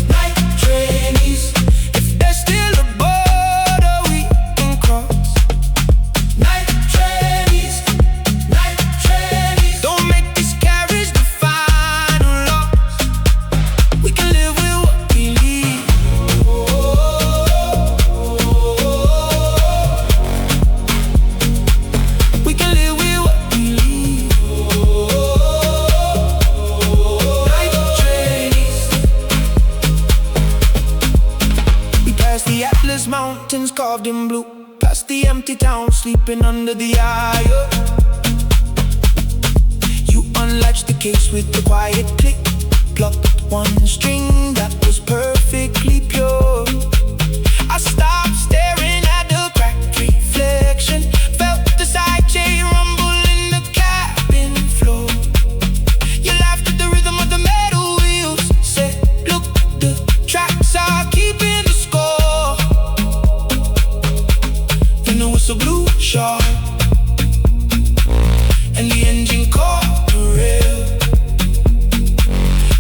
night trainees. If there's still a border we can cross. Night trainees, night trainees. Don't make this carriage the final loss. We can live with what we leave. endless mountains carved in blue, past the empty town, sleeping under the eye. You unlatched the case with the quiet click, plucked one string that was perfectly pure. I stopped staring at the cracked reflection, felt the side chain rumble in the cabin floor. You laughed at the rhythm of the metal wheels, said, look, the tracks are keeping the score. Then the whistle blew sharp, and the engine caught the rail.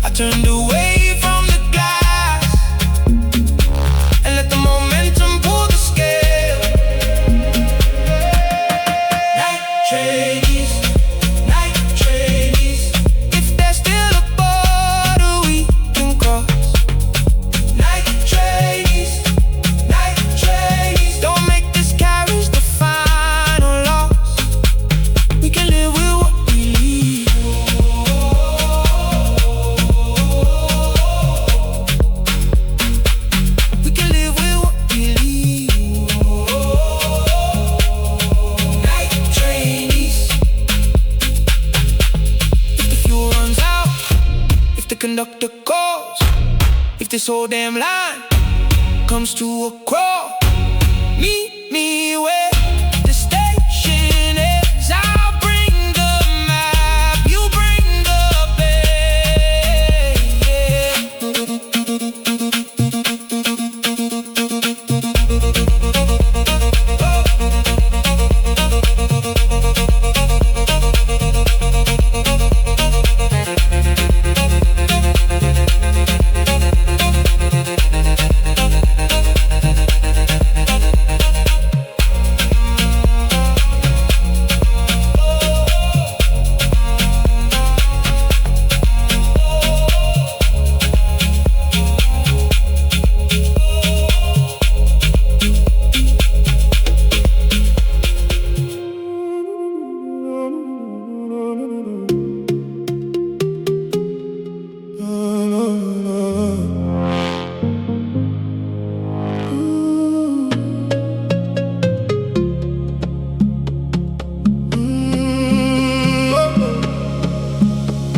I turned away from the glass and let the momentum pull the scale. Night trainees, if there's still a border we can cross. Night trainees, don't make this carriage the final loss. We can live with what we leave. We can live with what we leave. Night trainees. If the fuel runs out, if the conductor calls, if this whole damn line comes to a crawl, meet me where the station is. I'll bring the map, you bring the bay.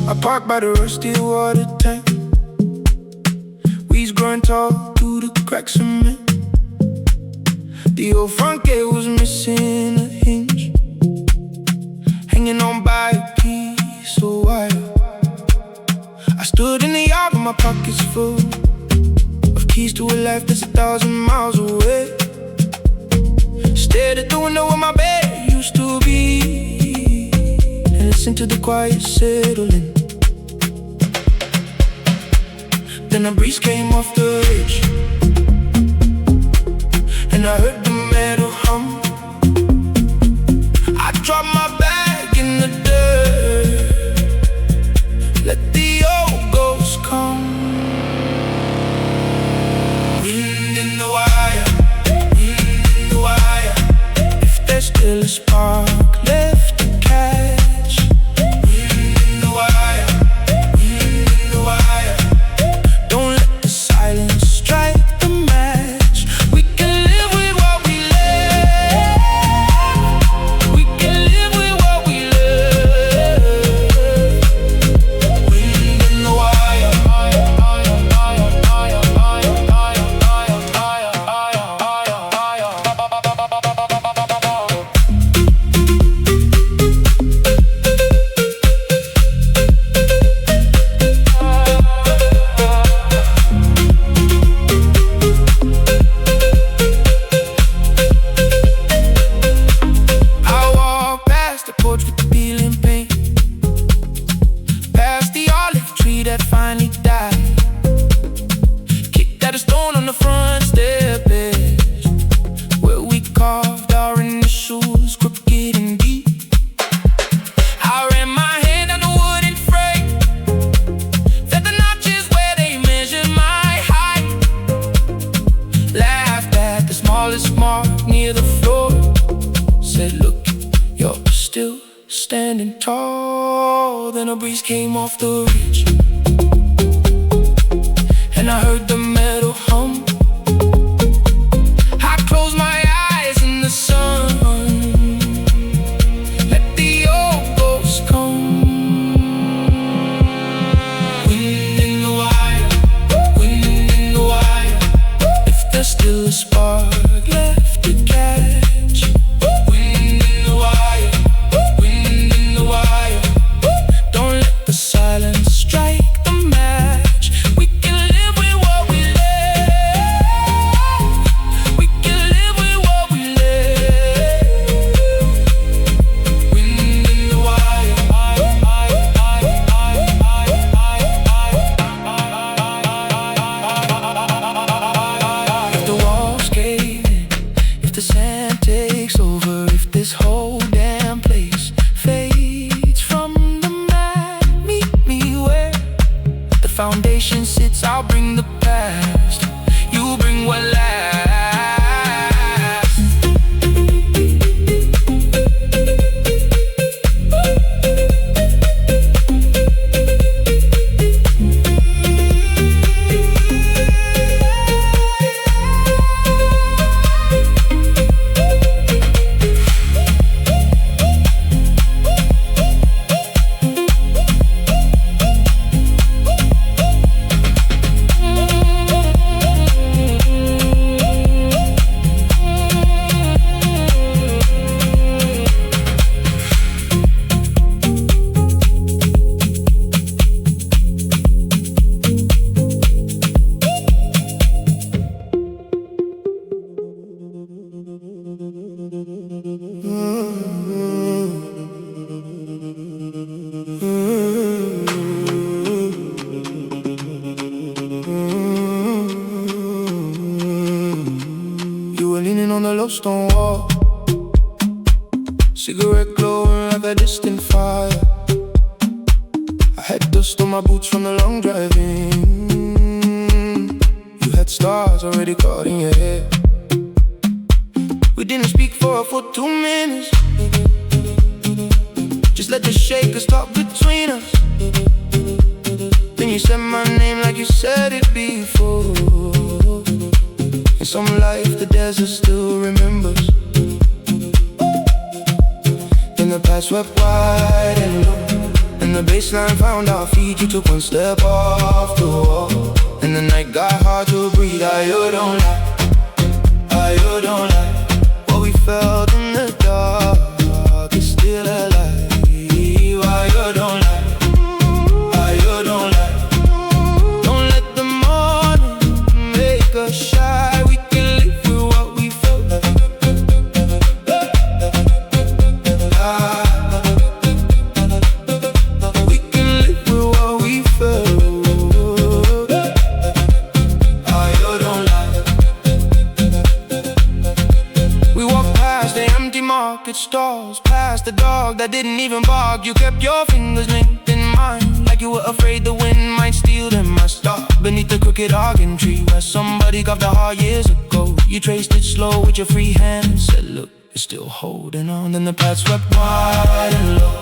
I parked by the rusty water tank, weeds growing tall through the cracks of cement. The old front gate was missing a hinge, hanging on by a piece of wire. I stood in the yard with my pockets full of keys to a life that's 1,000 miles away. Stared at the window where my bed used to be, and listened to the quiet settling. Then a breeze came off the ridge, and I heard the metal hum. I dropped my bag in the dirt, let the old ghost come. Wind in the wire, if there's still a spark left to catch. Wind in the wire, don't let the silence strike the match. We can live with what we live. We can live with what we live. Wind in the wire. I walk past the porch with the peeling paint, past the olive tree that finally died, kicked at a stone on the front step edge, where we carved our initials crooked and deep. I ran my hand down the wooden frame, felt the notches where they measured my height, laughed at the smallest mark near the floor, said, look, you're still standing tall. Then a breeze came off the ridge, and I heard the metal hum. Sitting on the low stone wall, cigarette glowing like a distant fire. I had dust on my boots from the long driving. You had stars already caught in your hair. We didn't speak for 2 minutes. Just let the shaker stop between us. Then you said my name like you said it before. In some life the desert still remembers. Then the path swept wide and low, and the baseline found our feet. You took one step off the wall, and the night got hard to breathe. You don't lie, you don't lie. What we felt in the dark is still alive. You don't lie, you don't lie. Don't let the morning make us shy. We can live with what we felt. We can live with what we felt. You don't lie. We walked past the empty market stalls, past the dog that didn't even bark. You kept your fingers linked in mine, like you were afraid the wind might steal them. I stopped beneath the crooked argan tree where somebody carved a heart years ago. You traced it slow with your free hand and said, look, it's still holding on. Then the path swept wide and low,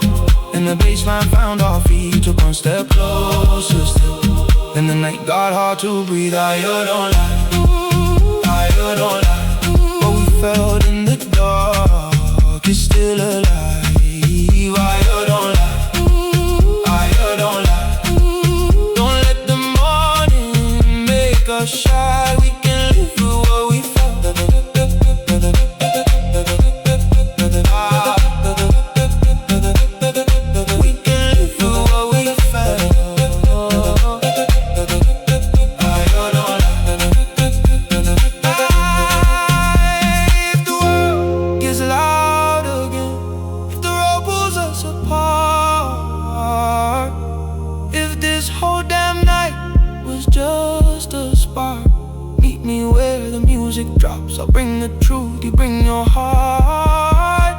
and the baseline found our feet. You took one step closer still, then the night got hard to breathe. You don't lie, you don't lie. What we felt in the dark is still alive. You don't lie, you don't lie. Don't let the morning make us shy. We can live through what we felt. We can live through what we felt. You don't lie. If the world gets loud again, if the road pulls us apart, if this whole damn night was just a spark, meet me where the music drops. I'll bring the truth, you bring your heart.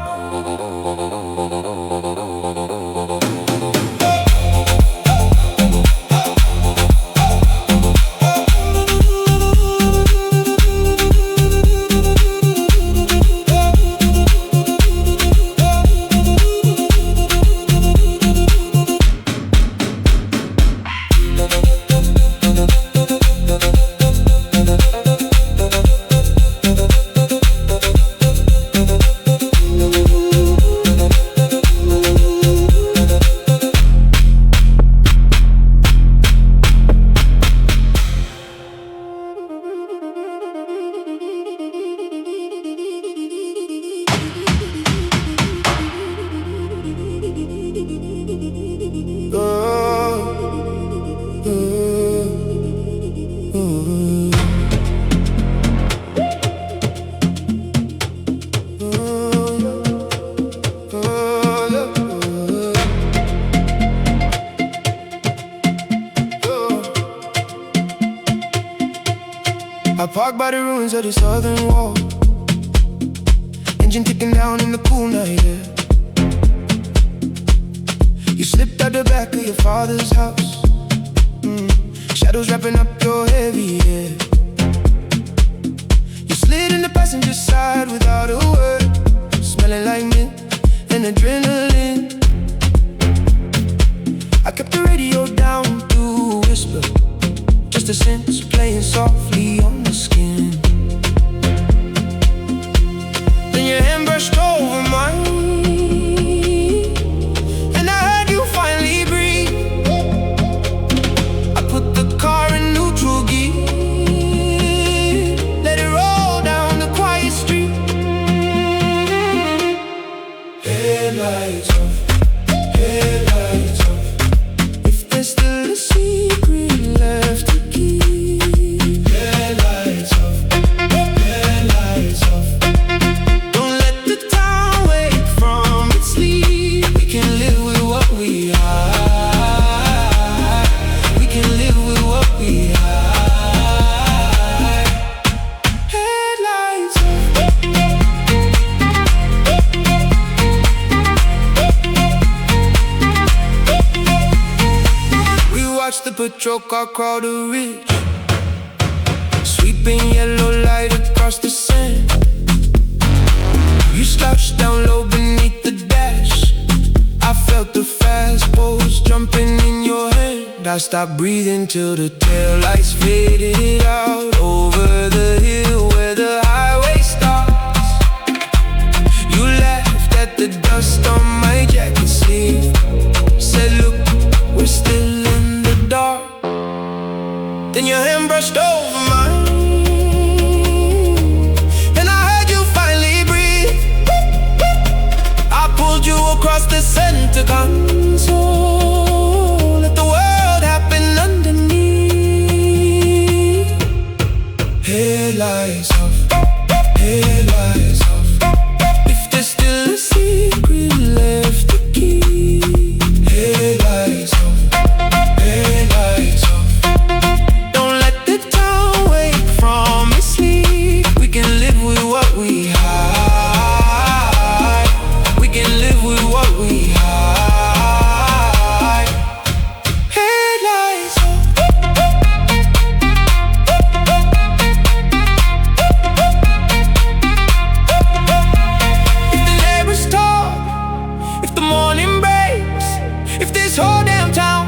I parked by the ruins of the southern wall, engine ticking down in the cool night air. You slipped out the back of your father's house, shadows wrapping up your heavy hair. You slid in the passenger side without a word, smelling like mint and adrenaline. I kept the radio down to a whisper, just a sense playing softly on the skin. Then your hand brushed over mine, and I heard you finally breathe. I put the car in neutral gear, patrol car crawled to reach. Sweeping yellow light across the sand. You slouched down low beneath the dash. I felt the fast pulse jumping in your hand. I stopped breathing till the taillights faded out over the hill where the highway stops. You laughed at the dust on my jacket sleeve. Said, look, we're still in the dark. Then your hand brushed over mine, and I heard you finally breathe. I pulled you across the center console. Let the world happen underneath. Headlights off, headlights off. If there's still a secret left to keep. Headlights off, headlights off. Don't let the town wake from its sleep. We can live with what we hide. We can live with what we hide. Headlights off. If the neighbors talk, if the morning breaks, if this whole damn town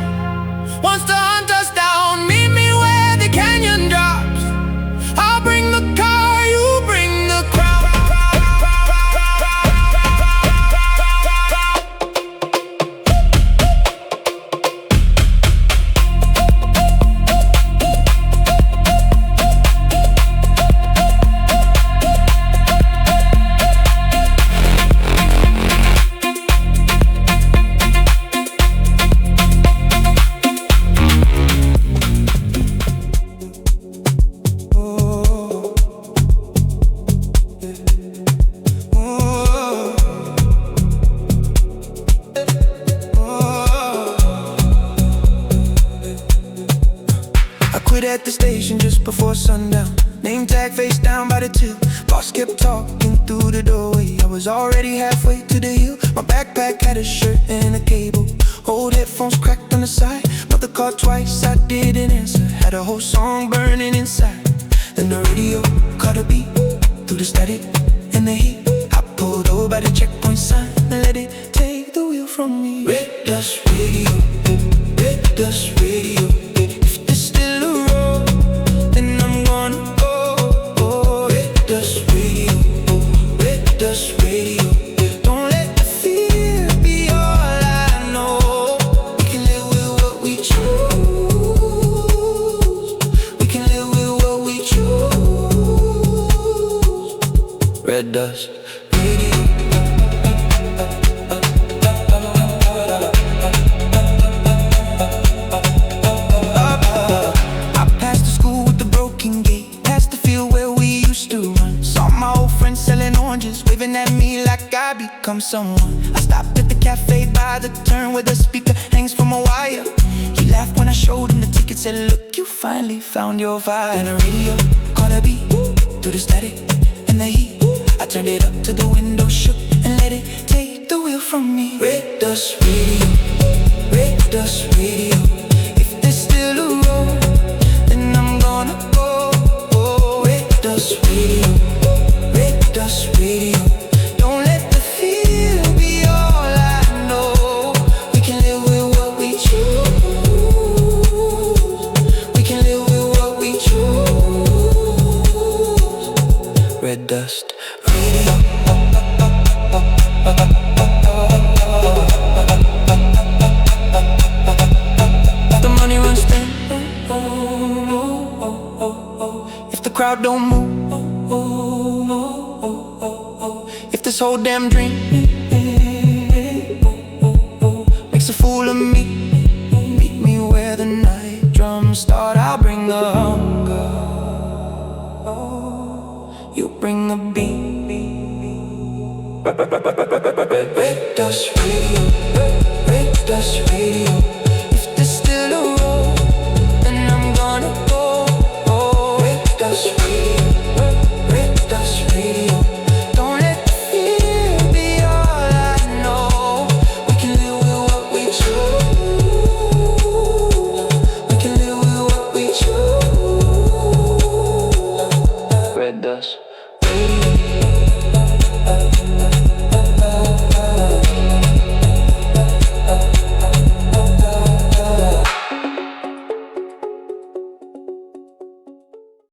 wants to hunt us down, meet me where the canyon drops. I'll bring the car, you bring the crowd. I quit at the station just before sundown. Name tag face down by the till. Boss kept talking through the doorway. I was already halfway to the hill. My backpack had a shirt and a cable. Old headphones cracked on the side. Mother called twice, I didn't answer. Had a whole song burning inside. Then the radio caught a beat through the static and the heat. I pulled over by the checkpoint sign and let it take the wheel from me. Red dust radio, red dust radio. If there's still a road, then I'm gonna go. Red dust radio, red dust radio. Don't let the fear be all I know. We can live with what we choose. We can live with what we choose. Red dust radio. I passed the school with the broken gate, past the field where we used to run. Saw my old friends selling oranges, waving at me like I become someone. I stopped at the cafe by the turn where the speaker hangs from a wire. He laughed when I showed him the ticket, said, look, you finally found your vibe. And the radio caught a beat through the static and the heat. I turned it up to the window, shook and let it take the wheel from me. Red dust radio, red dust radio. If there's still a road, then I'm gonna go. Red dust radio, red dust radio. Don't let the fear be all I know. We can live with what we choose. We can live with what we choose. Red dust radio. The money runs thin. If the crowd don't move, if this whole damn dream makes a fool of me, meet me where the night drums start. I'll bring the hunger, you bring the beat. Red dust radio, red dust radio.